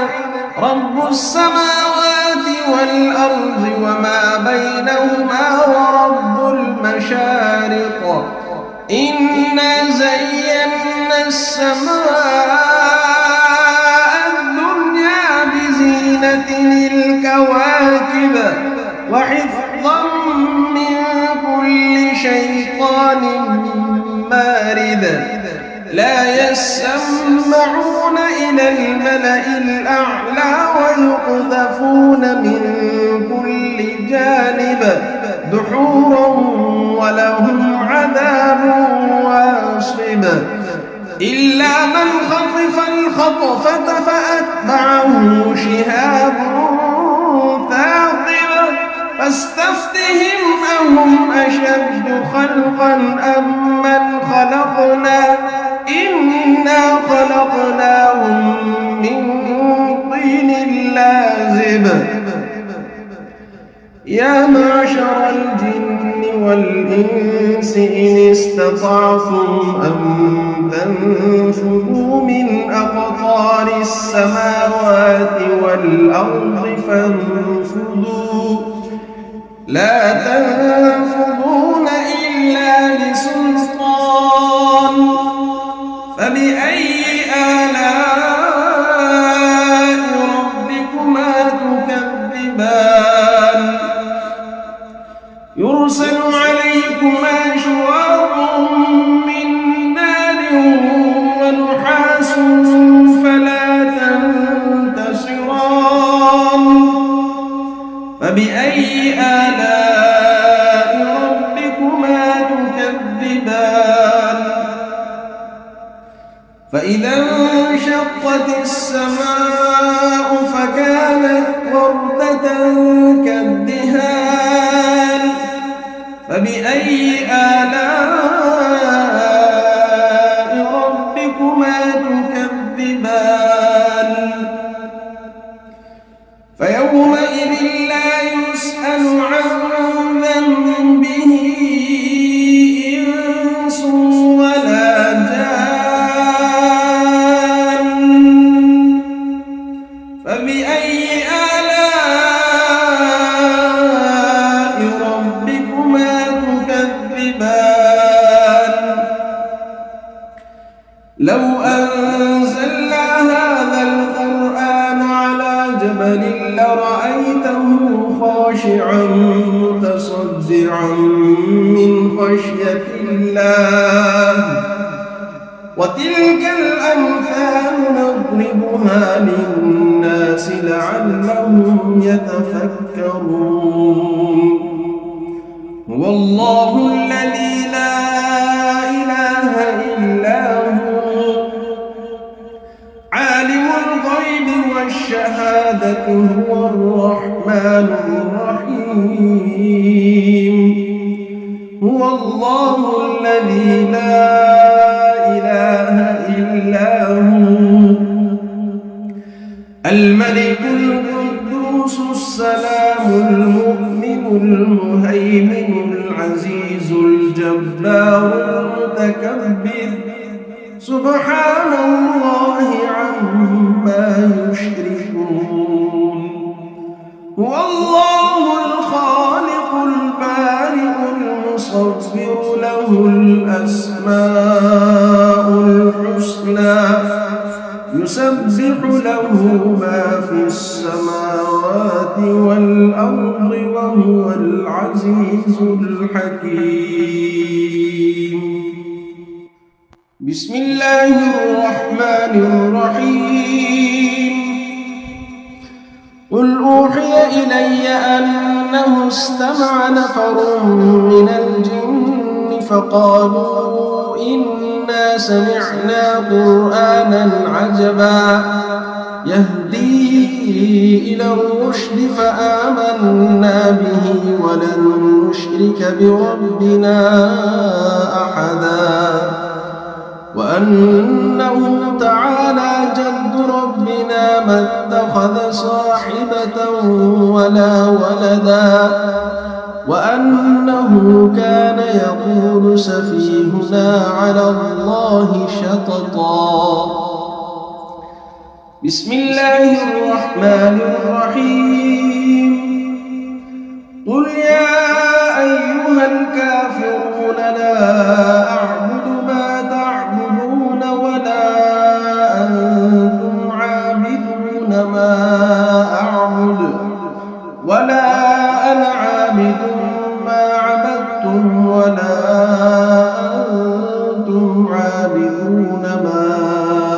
رب السماوات والأرض وما بينهما ورب المشارق إنا زينا السماء الدنيا بزينة الكواكب وحفظا من كل شيطان مارد لا يسمعون إلى الملأ الأعلى ويقذفون من كل جانب دحورا ولهم عذاب واصب إلا من خطف الخطفة فأتبعه شهاب ثاقب فاستفتهم أهم أشد خلقا أم من خلقنا إنا خلقناهم من طين لازب يا معشر الجن والإنس إن استطعتم أن تنفذوا من أقطار السماوات والأرض فانفذوا لا تنفذون إلا بسلطان فبأي آلاء ربكما تكذبان يرسل عليكما شواظ من نار ونحاس فلا تنتصران فبأي آلاء ربكما تكذبان فإذا انشقت السماء فكانت وردة كالدهان فبأي آلاء ربكما تكذبان فيومئذ لا يسأل عن ذنبه إنس ولا جان فبأي آلاء ربكما تكذبان لو أنزلنا هذا القرآن على جبل لرأيته خاشعا متصدعا من خشية الله وتلك الأمثال نضربها للناس لعلهم يتفكرون هو الله الذي لا إله إلا هو عالم الغيب والشهادة هو الرحمن الرحيم هو الله الذي لا إله إلا هو الملك القدوس السلام المؤمن المهيمن العزيز الجبار المتكبر سبحان الله عما يشركون هو الله الخالق البارئ المصور له الأسماء الحسنى يسبح له ما في السماوات والأرض وهو العزيز الحكيم بسم الله الرحمن الرحيم قل أوحي إلي أنه استمع نفر من الجن فقالوا إنا سمعنا قرآنا عجبا يهدي إلى الرشد فآمنا به ولن نشرك بربنا أحدا وأنه تعالى جد ربنا ما اتخذ صاحبة ولا ولدا وأنه كان يقول سفيهنا على الله شططا بسم الله الرحمن الرحيم قل يا أيها الكافرون لا أعبد ما تعبدون ولا أنتم عابدون ما أعبد ولا أنا عابد ما عبدتم ولا أنتم عابدون ما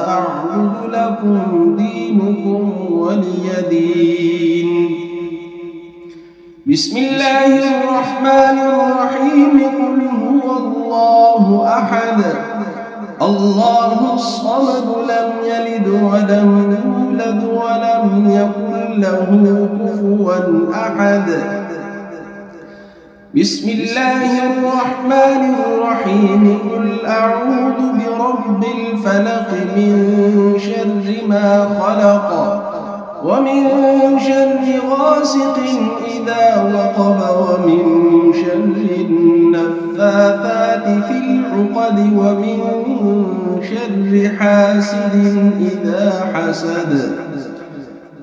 أعبد لكم دينكم ولي دين بسم الله الرحمن الرحيم قل هو الله أحد الله الصمد لم يلد ولم يولد ولم يكن له كفوا أحد بسم الله الرحمن الرحيم قل أعوذ برب الفلق من شر ما خلق ومن شر غاسق إذا وقب ومن شر النفاثات في العقد ومن شر حاسد إذا حسد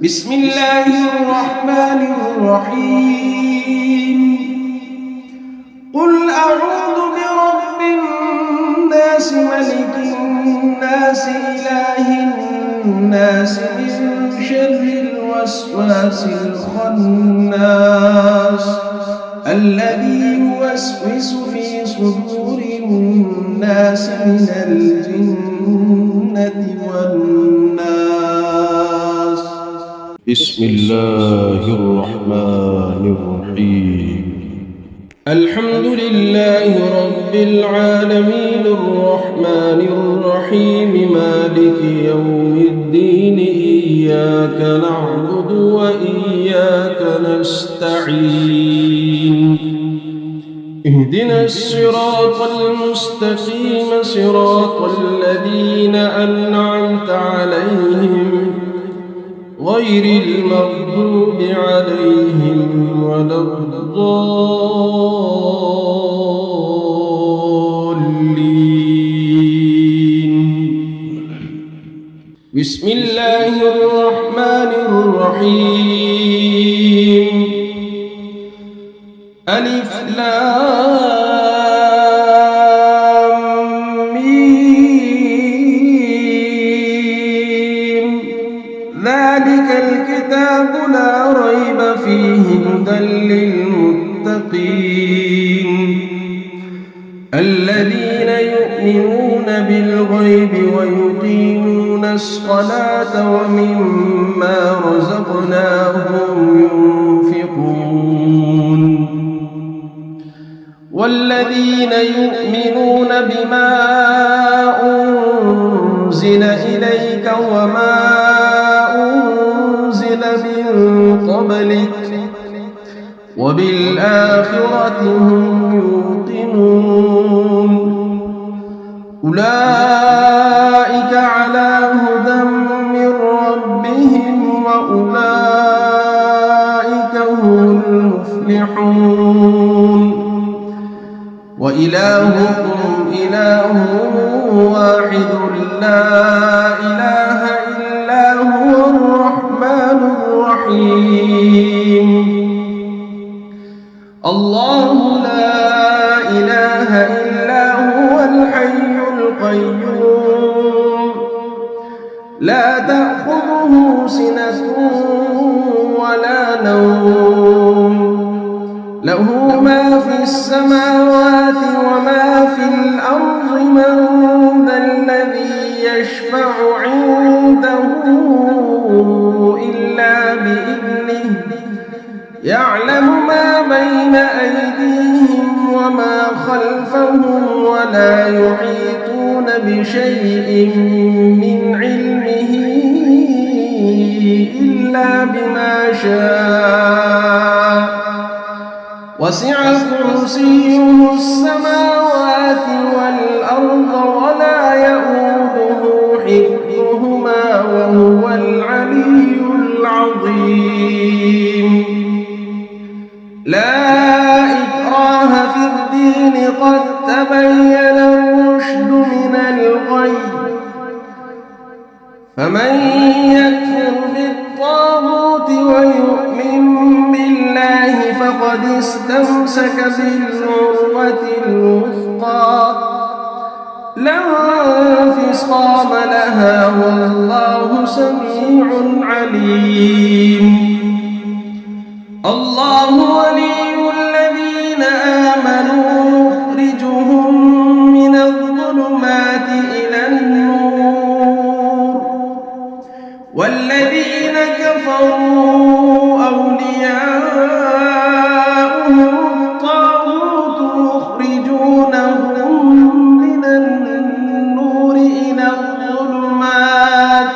بسم الله الرحمن الرحيم قل أعوذ برب الناس ملك الناس إله الناس من شر الوسواس الخناس الذي يوسوس في صدور الناس من الجنة والناس بسم الله الرحمن الرحيم الحمد لله رب العالمين الرحمن الرحيم مالك يوم الدين إياك نعبد وإياك نستعين اهدنا الصراط المستقيم صراط الذين أنعمت عليهم غير المغضوب عليهم ولا الضالين بسم الله الرحمن الرحيم ألف لام ميم ذلك الكتاب لا ريب فيه هدى للمتقين الذين يؤمنون بالغيب ويقيمون الصلاة ومما رزقناهم ينفقون والذين يؤمنون بما أنزل إليك وما أنزل من قبلك وبالآخرة هم يوقنون أولئك على هدى من ربهم وأولئك هم المفلحون وإلهكم إله واحد لا إله إلا هو الرحمن الرحيم الله لا إله إلا هو الحي القيوم لا تأخذه سنة ولا نوم له ما في السماوات وما في الأرض من ذا الذي يشفع عنده إلا بإذنه يعلم ما بين أيديهم وما خلفهم ولا يحيطون بشيء من علمه إلا بما شاء وسع كرسيه السماوات والأرض ولا يؤوده حفظهما وهو العلي العظيم لا إكراه في الدين قد تبين الرشد من الغي فمن يكفر بالطاغوت ويؤمن بالله فقد استمسك بالعروة الوثقى لا انفصام لها والله سميع عليم الله ولي الذين آمنوا يخرجهم من الظلمات إلى النور والذين كفروا أولياؤهم الطاغوت يخرجونهم من النور إلى الظلمات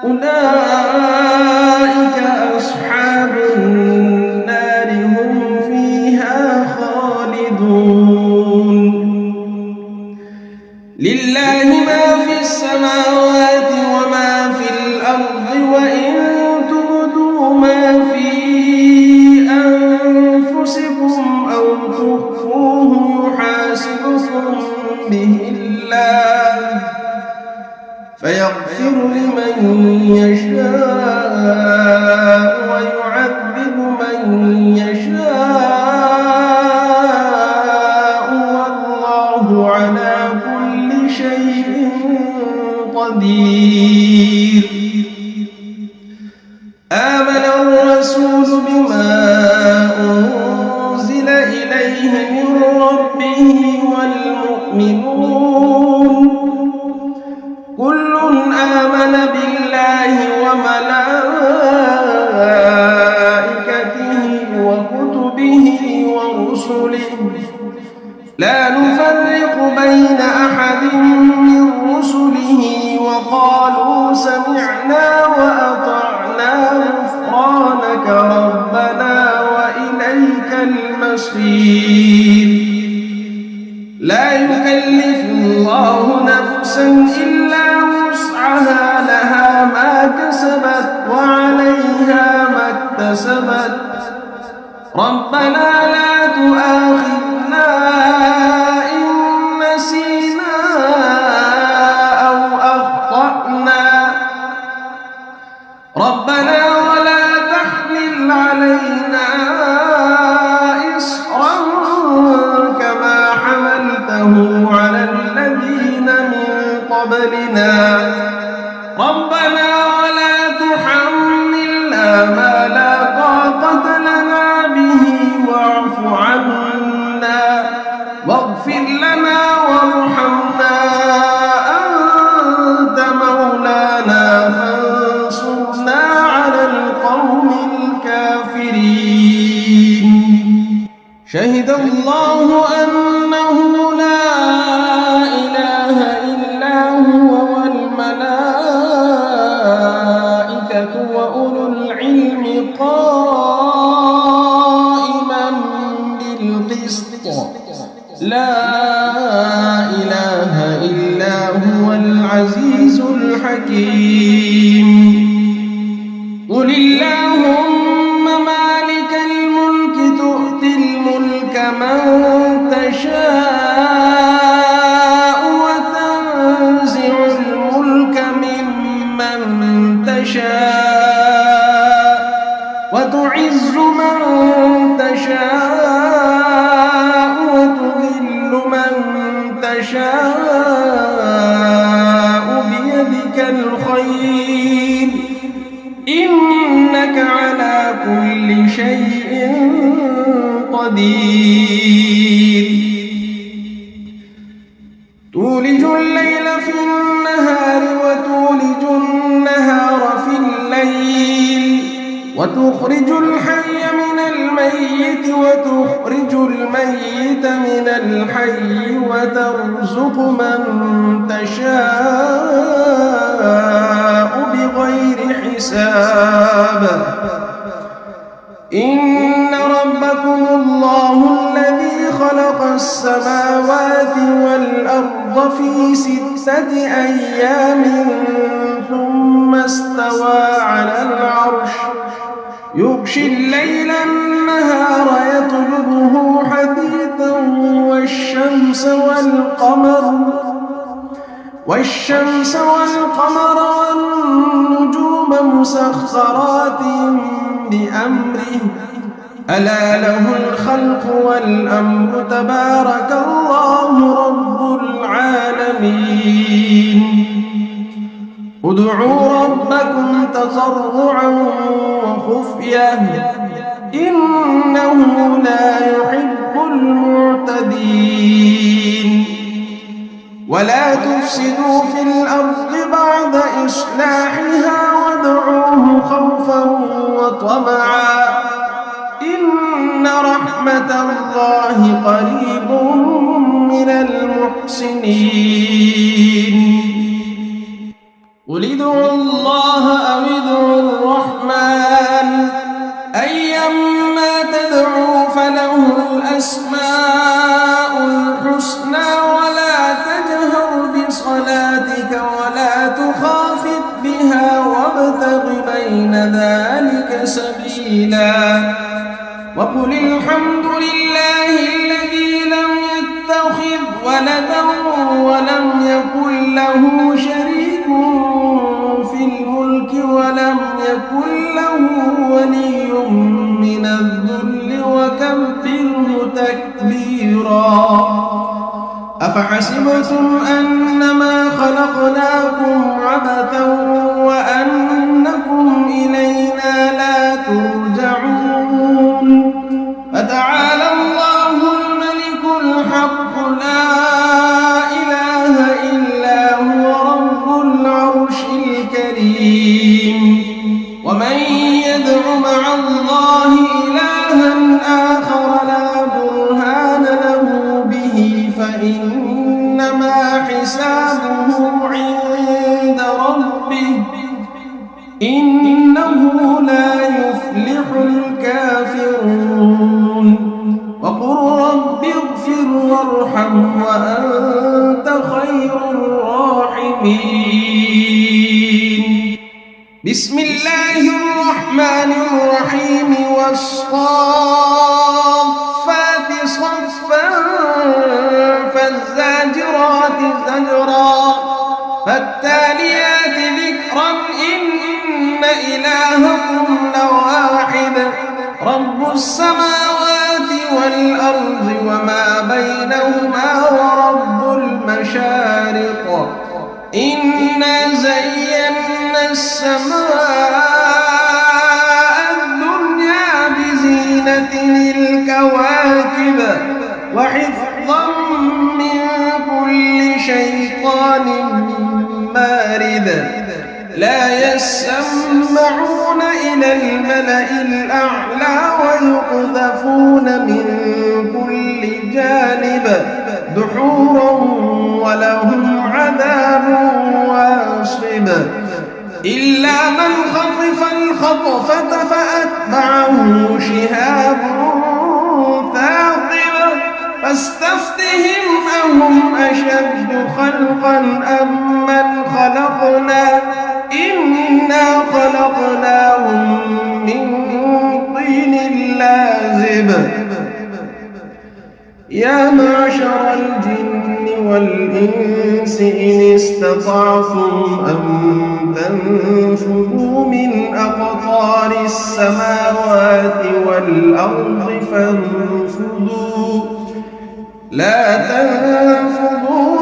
أولئك أصحاب النار هم فيها خالدون لله ما في السماوات وما في الأرض وإن تبدوا ما في أنفسكم أو تخفوه يحاسبكم به الله فيغفر لمن يشاء ويعذب من يشاء والله على كل شيء قدير آمن الرسول بما أنزل إليه من ربه والمؤمنون كل آمن بالله وملائكته وكتبه ورسله لا نفرق بين أحد من رسله وقالوا سمعنا وأطعنا غفرانك ربنا وإليك المصير لا يكلف الله نفسا إلا وسعها لها ما كسبت وعليها ما اكتسبت ربنا لا تؤاخذنا إن نسينا أو أخطأنا ربنا ولا تحمل علينا إصرا كما حملته على الذين من قبلنا ربنا ولا تحملنا ما لا طاقة لنا به واعف عنا واغفر لنا تشاء بيدك الخير إنك على كل شيء قدير تولج الليل في النهار وتولج النهار في الليل وتخرج الحي من الميت وتخرج الميت من الحي وترزق من تشاء بغير حساب إن ربكم الله الذي خلق السماوات والأرض في 6 أيام ثم استوى على العرش يغشي الليل النهار يطلبه حثيثا والشمس والقمر والنجوم مسخرات بأمره ألا له الخلق والأمر تبارك الله رب العالمين ادعوا ربكم تضرعا وخفية إنه لا يحب المعتدين ولا تفسدوا في الأرض بعد إصلاحها وادعوه خوفا وطمعا إن رحمة الله قريب من المحسنين قل ادعوا الله أو ادعوا الرحمن أيما تدعوا فله الأسماء الحسنى ولا تجهر بصلاتك ولا تخافت بها وابتغ بين ذلك سبيلا وقل الحمد لله الذي لم يتخذ ولدا ولم يكن له شريك في الملك ولم يكن له ولي من الذل وكبره تكبيرا أفحسبتم أنما خلقناكم عبثا وأنكم إلينا لا ترجعون فتعالى الله الملك الحق لا إله إلا هو رب العرش الكريم ومن يدع مع الله إلها آخر لا برهان له به فإنما حسابه عند ربه إنه لا يفلح الكافرون وقل رب اغفر وارحم وأنت خير الراحمين بسم الله الرحمن الرحيم والصافات صفا فالزاجرات زجرا فالتاليات ذكرا إن إلهكم لواحد رب السماوات والأرض وما بينهما ورب المشارق إنا زينا السماء الدنيا بزينة الكواكب وحفظا من كل شيطان مارد لا يسمعون إلى الملأ الأعلى ويقذفون من كل جانب دحورا ولهم عذاب واصب إلا من خطف الخطفة فأتبعه شهاب ثاقب فاستفتهم أهم أشد خلقا أم من خلقنا إنا خلقناهم من طين لازب يا معشر الجن والإنس إن استطعتم أن تنفذوا من أقطار السماوات والأرض فانفذوا لا تنفذون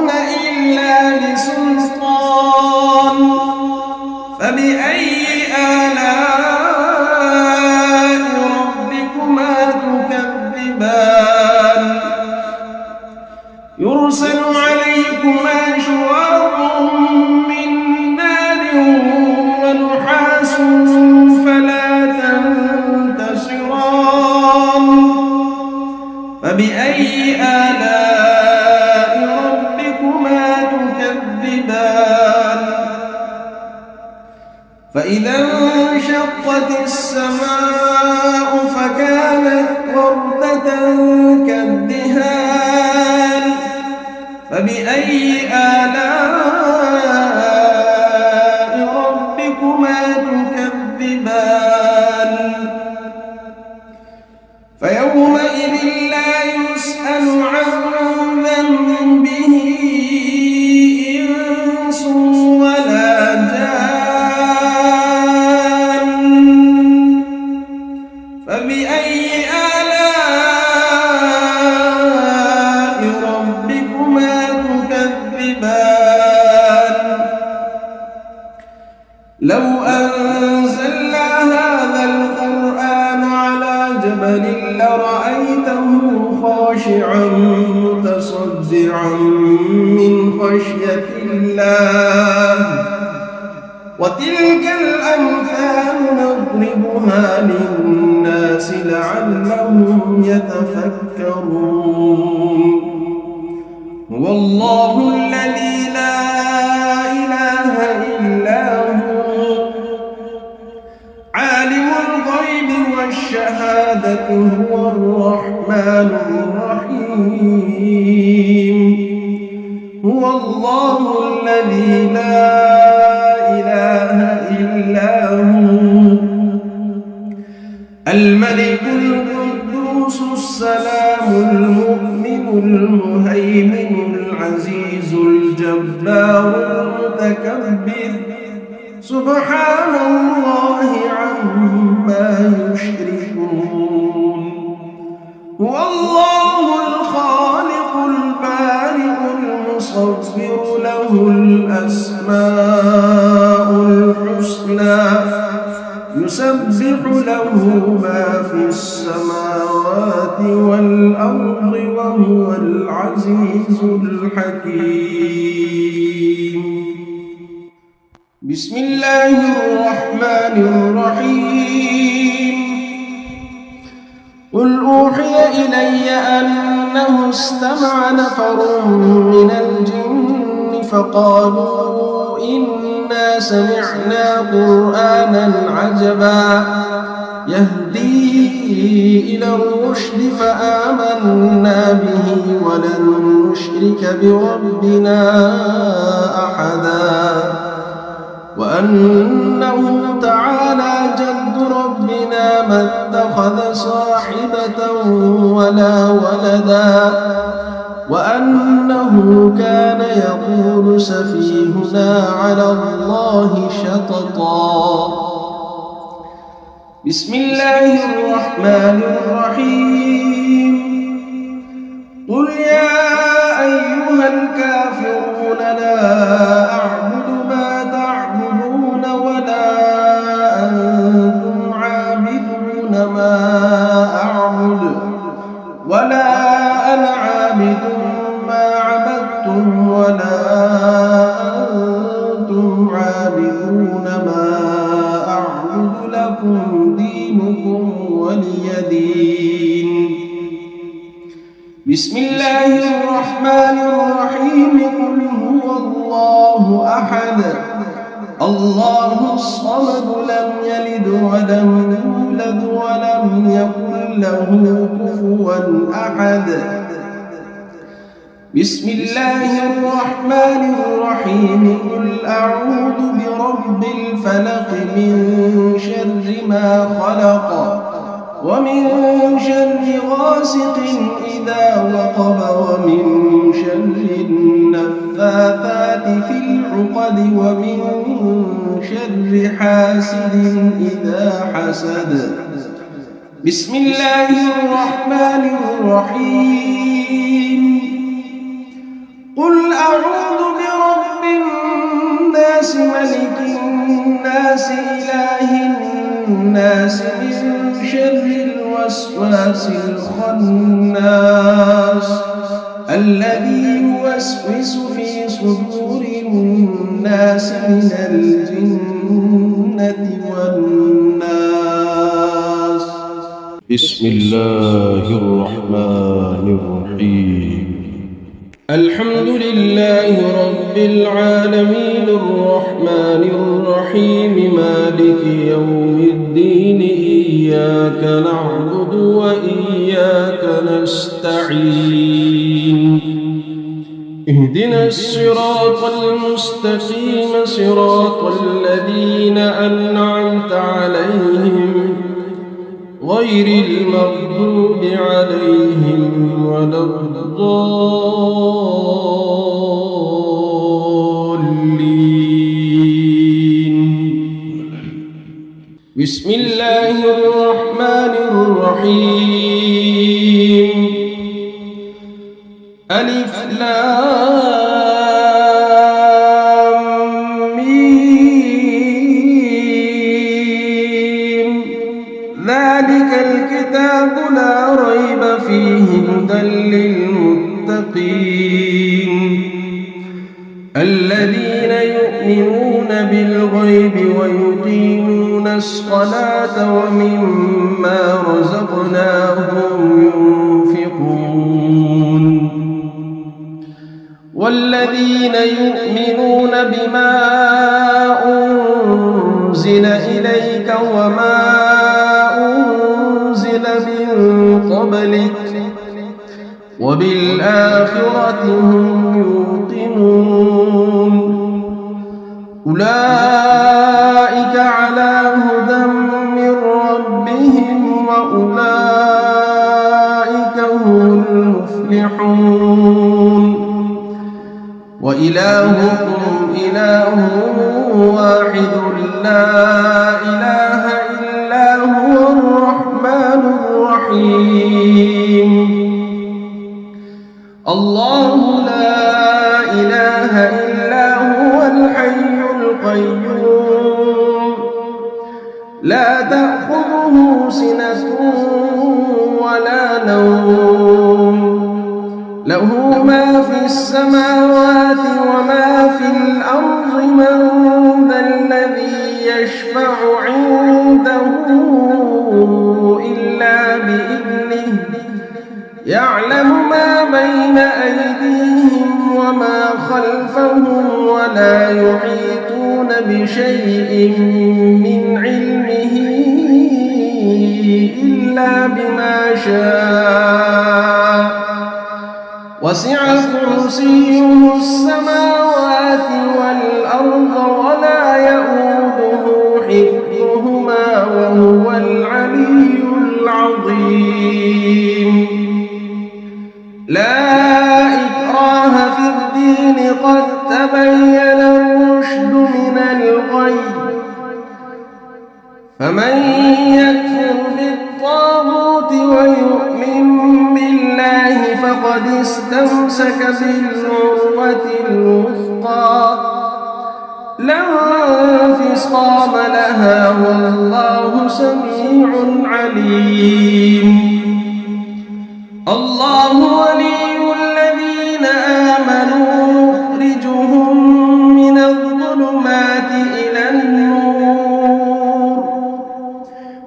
فإذا انشقت السماء فكانت وردة كالدهان فبأي آلاء ربكما تكذبان فيومئذ لا يسأل عن ذنبه إنس ولا جان فبأي آلاء ربكما تكذبان لو أنزلنا هذا القرآن على جبل لرأيته خاشعا متصدعا من خشية الله وتلك الأمثال نضربها للناس لعلهم يتفكرون هو الله الذي لا إله إلا هو عالم الغيب والشهادة هو الرحمن الرحيم هو الله الذي لا إله إلا هو الملك القدوس السلام المؤمن المهيمن العزيز الجبار المتكبر سبحان الله عما يشركون هو الله الخالق البارئ المصور له الأسماء الحسنى يسبح له ما في السماوات والأرض وهو العزيز الحكيم بسم الله الرحمن الرحيم قل أوحي إلي أنه استمع نفر من الجن فقالوا إنا سمعنا قرآنا عجبا يهدي إلى الرشد فآمنا به ولن نشرك بربنا أحدا وأنه تعالى جد ربنا ما اتخذ صاحبة ولا ولدا وأنه كان يقول سفيهنا على الله شططا بسم الله الرحمن الرحيم قل يا أيها الكافرون لا أعبد ما تعبدون ولا أنتم عابدون ما أعبد ولا أنا عابد ما عبدتم ولا أنتم عابدون ما أعبد لكم دينكم ولي دين بسم الله الرحمن الرحيم قل هو الله أحد الله الصمد لم يلد ولم يولد ولم يكن له كفوا أحد بسم الله الرحمن الرحيم قل أعوذ برب الفلق من شر ما خلق ومن شر غاسق إذا وقب ومن شر النفاثات في العقد ومن شر حاسد إذا حسد بسم الله الرحمن الرحيم قل أعوذ برب الناس ملك الناس إله الناس من شر الوسواس الخناس الذي يوسوس في صدور الناس من الجنة والناس بسم الله الرحمن الرحيم الحمد لله رب العالمين الرحمن الرحيم مالك يوم الدين إياك نعبد وإياك نستعين اهدنا الصراط المستقيم صراط الذين أنعمت عليهم غير المغضوب عليهم ولا الضالين. بسم الله الرحمن الرحيم. ألف لام ميم ذلك الكتاب لا ريب فيه هدى للمتقين الذين يؤمنون بالغيب ويقيمون الصلاة ومما رزقناهم ينفقون والذين يؤمنون بما أنزل إليك وما أنزل من قبلك وبالآخرة هم يوقنون أولئك على هدى من ربهم وأولئك هم المفلحون وإلهكم إله واحد لا إله إلا هو الرحمن الرحيم الله لا إله إلا هو الحي القيوم لا تأخذه سنة ولا نوم له ما في السماوات وما في الأرض من ذا الذي يشفع عنده إلا بإذنه يعلم ما بين أيديهم وما خلفهم ولا يحيطون بشيء من علمه إلا بما شاء وسع كرسيه السماوات والأرض ولا يؤوده حفظهما وهو العلي العظيم لا إكراه في الدين قد تبين الرشد من الغي فمن يكفر بالطاغوت ويؤمن بالله فقد استمسك بالعروة الوثقى لا انفصام لها والله سميع عليم الله ولي الذين آمنوا يخرجهم من الظلمات إلى النور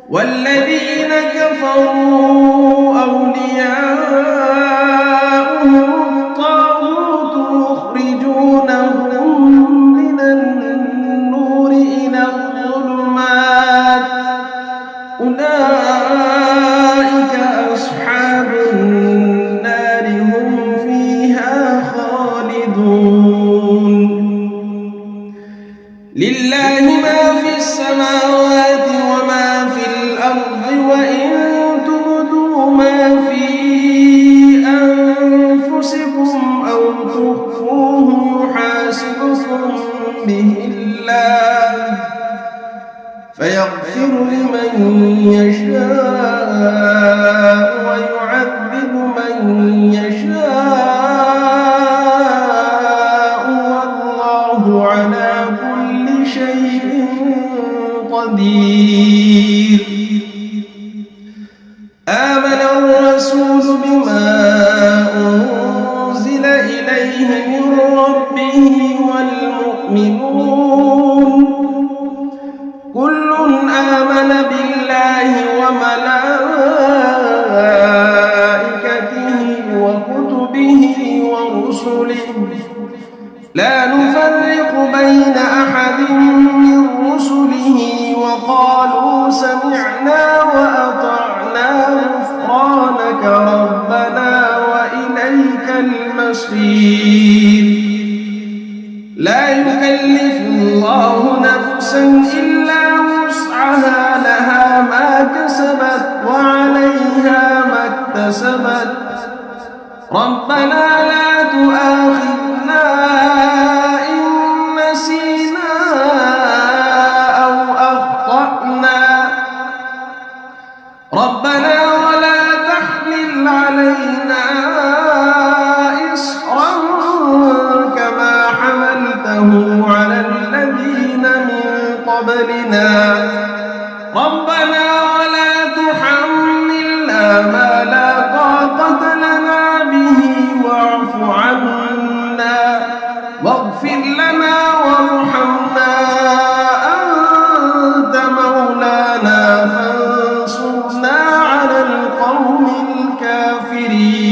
والذين كفروا أولياؤهم الطاغوت يخرجونهم من النور إلى الظلمات أولئك أصحاب النار هم فيها خالدون لله ما في السماوات وما في الأرض وإن تبدوا ما في أنفسكم أو تخفوه يحاسبكم به الله فيغفر لمن يشاء ويعذب من يشاء والله على كل شيء قدير آمن الرسول بما أنزل إليه من ربه والمؤمنون كل آمن بالله وملائكته وكتبه ورسله لا نفرق بين أحد من رسله وقالوا سمعنا وأطعنا غفرانك ربنا وإليك المصير. لا يكلف الله نفسا إلا وسعها لها ما كسبت وعليها ما اكتسبت ربنا لا تؤاخذنا إن نسينا أو أخطأنا ربنا ولا تحمل علينا إصرا كما حملته على الذين من قبلنا ربنا ولا تحملنا ما لا طاقة لنا به واعف عنا واغفر لنا وارحمنا أنت مولانا فانصرنا على القوم الكافرين.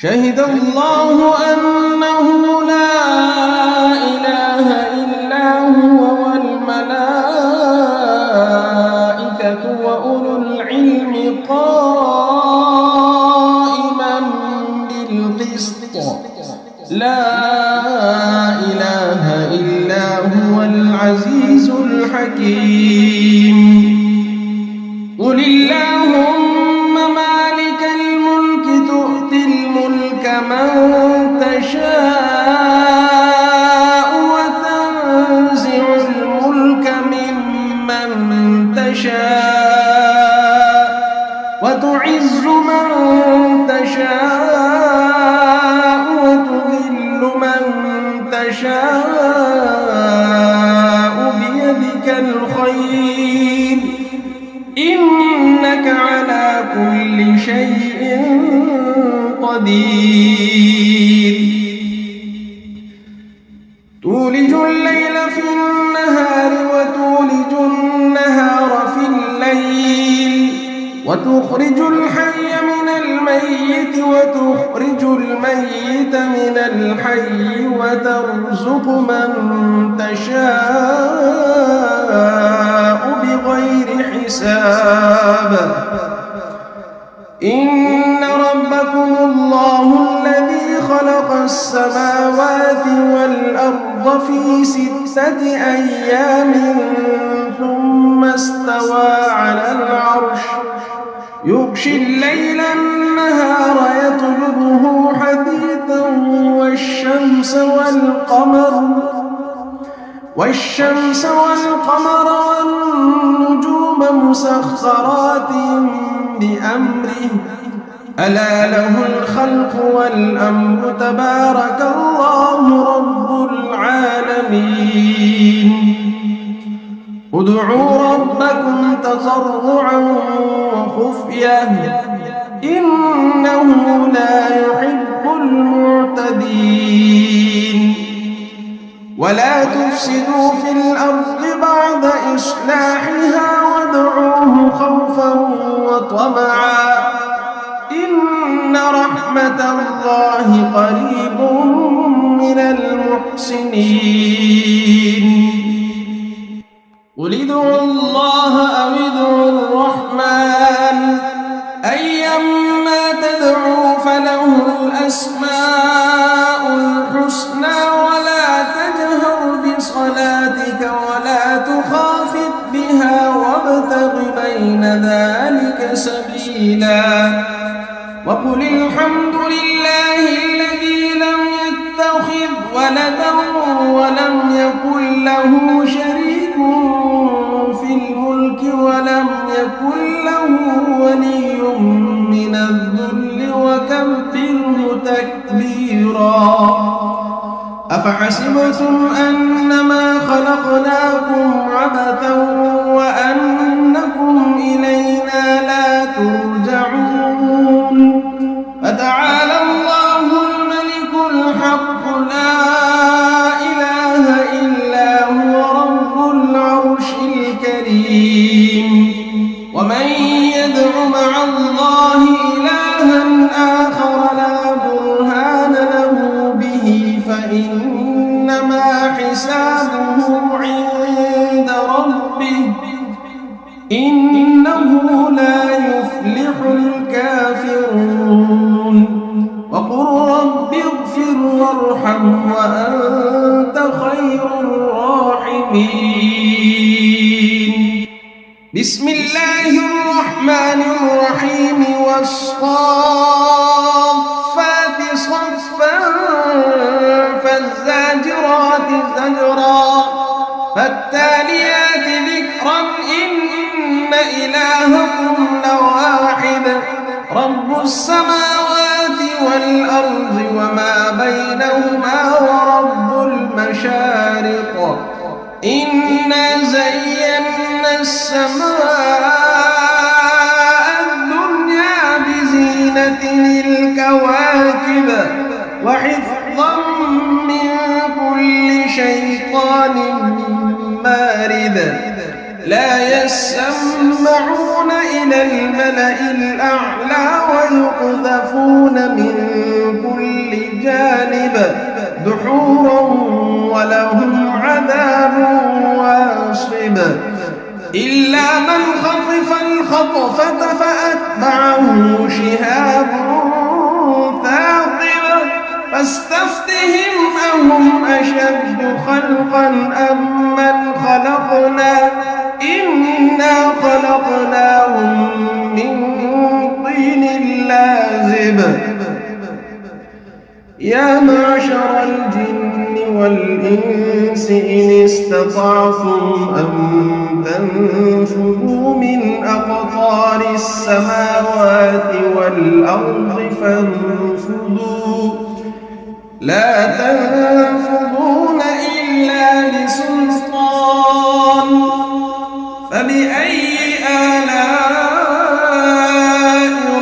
شهد الله أنه لا إله إلا هو والملائكة وأولو العلم قائما بالقسط لا إله إلا هو العزيز الحكيم. قل اللهم مالك الملك تؤتي الملك من تشاء وتنزع الملك ممن تشاء وتعز من تشاء وتذل من تشاء بيدك الخير إنك على كل شيء قدير. تولج الليل في النهار وتولج النهار في الليل وتخرج الحي من الميت وتخرج الميت من الحي وترزق من تشاء بغير حساب. إن ربكم الله الذي خلق السماوات والأرض في 6 أيام ثم استوى على العرش يغشي الليل النهار يطلبه حثيثا والشمس والقمر والنجوم مسخرات بأمره ألا له الخلق والأمر تبارك الله رب العالمين. ادعوا ربكم تضرعا وخفية إنه لا يحب المعتدين. ولا تفسدوا في الأرض بعد إصلاحها وادعوه خوفا وطمعا إن رحمة الله قريب من المحسنين. قل ادعوا الله أو ادعوا الرحمن أيما تدعوا فله الأسماء الحسنى ولا تجهر بصلاتك ولا تخافت بها وابتغ بين ذلك سبيلا. وقل الحمد لله الذي لم يتخذ ولدا ولم يكن له شريك في الملك ولم يكن له ولي من الذل وكبره تكبيرا. أفحسبتم أنما خلقناكم عبثا وأنكم إلينا لا ترجعون. فتعالى الله الملك الحق لا إله إلا هو رب العرش الكريم. ومن يدع مع الله إلها آخر لا برهان له به فإنما حسابه عند ربه إنه لا يفلح الكافرون وقل رب اغفر وارحم وأنت خير الراحمين بسم الله الرحمن الرحيم والصافات صفا فالزاجرات زجرا فالتاليات ذكرا إن إلهكم لواحد رب السماوات والأرض وما بينهما ورب المشارق إنا زينا السماء الدنيا بزينة الكواكب وحفظا من كل شيطان مارد لا يسمعون إلى الملأ الأعلى ويقذفون من كل جانب دحورا ولهم عذاب واصب إلا من خطف الخطفة فأتبعه شهاب ثاقب فاستفتهم أهم أشد خلقا أم من خلقنا إنا خلقناهم من طين لازب يا معشر الجن والإنس إن استطعتم أن تنفذوا من أقطار السماوات والأرض فانفذوا لا تنفذون إلا بسلطان فبأي آلاء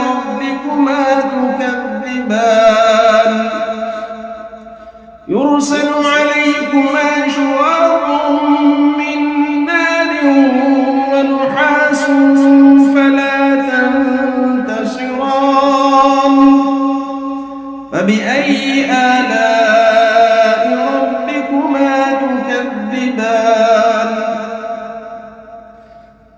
ربكما تكذبان يرسل عليكما شواظ من نار ونحاس فلا تنتصران فبأي آلاء ربكما تكذبان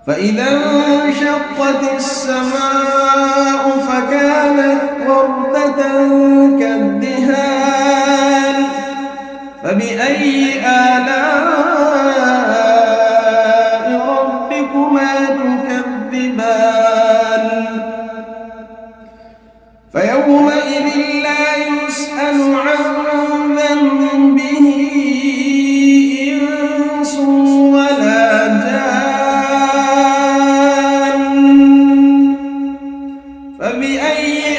فإذا انشقت السماء فكانت وردة كالدهان فبأي آلاء ربكما تكذبان فيومئذ لا يسأل عن ذنبه إنس ولا جان فبأي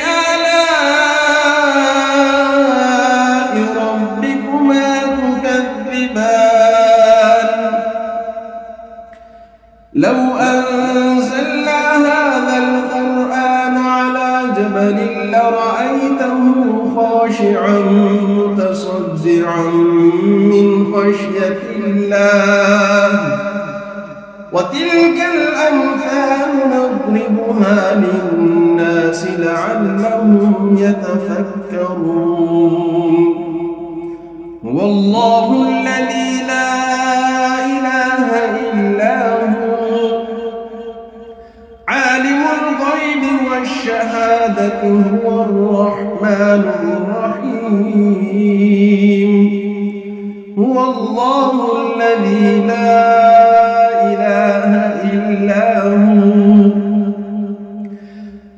آلاء ربكما تكذبان لو أنزلنا هذا القرآن على جبل لرأيته خاشعا متصدعا من خشية الله وتلك الأمثال نضربها للناس لعلهم يتفكرون هو الله الذي لا إله إلا هو عالم الغيب والشهادة هو الرحمن الرحيم هو الله الذي لا إله إلا هو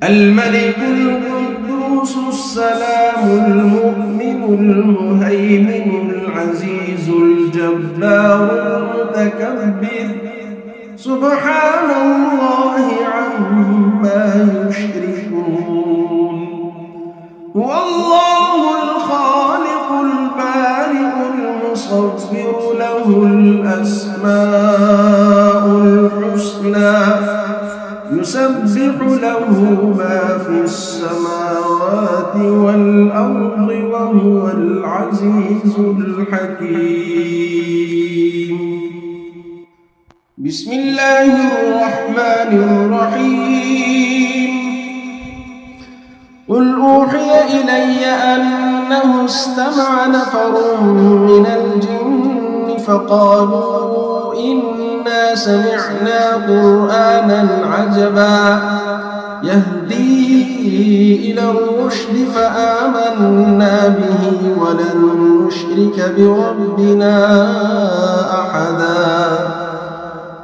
الملك القدوس السلام المؤمن المهيمن العزيز الجبار المتكبر سبحان الله عما يشركون هو الله الخالق البارئ المصور له الأسماء الحسنى يسبح له ما في السماوات والأرض وهو العزيز الحكيم بسم الله الرحمن الرحيم قل أوحي إلي أنه استمع نفر من الجن فقالوا إنا سمعنا قرآنا عجبا يهدي إلى الرشد فآمنا به ولن نشرك بربنا أحدا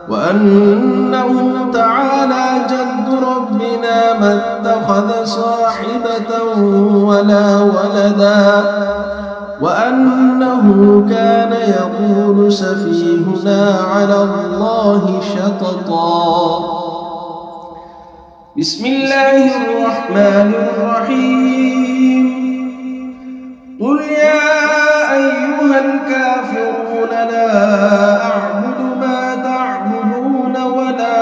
وأنه تعالى جد ربنا ما اتخذ صاحبة ولا ولدا وأنه كان يقول سفيهنا على الله شططا. بسم الله الرحمن الرحيم. قل يا أيها الكافرون لا أعبد ما تعبدون ولا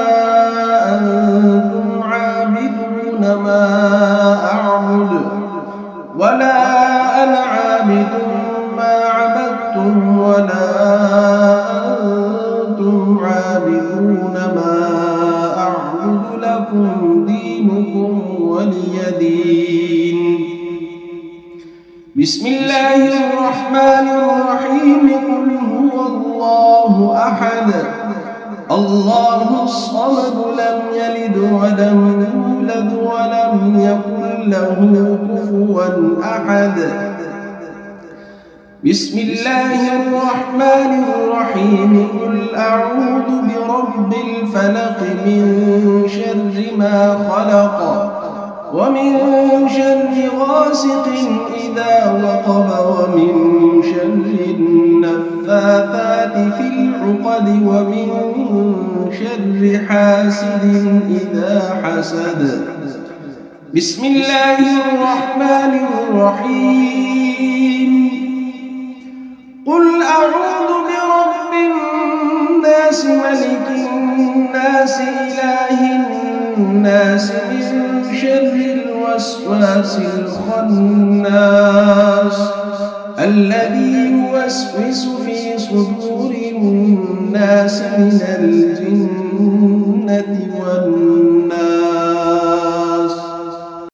أنتم عابدون ما أعبد ولا أنا عابد ما عبدتم ولا أنتم عابدون ما أعبد لكم دينكم ولي دين. بسم الله الرحمن الرحيم. قل هو الله أحد الله الصمد لم يلد ولم يولد ولم يكن له كفوا أحد. بسم الله الرحمن الرحيم. قل أعوذ برب الفلق من شر ما خلق ومن شر غاسق إذا وقب ومن شر النفاثات في العقد ومن شر حاسد إذا حسد. بسم الله الرحمن الرحيم. قل أعوذ برب الناس ملك الناس إله الناس من شر الوسواس الخناس الذي يوسوس في صدور الناس من الجنة والناس.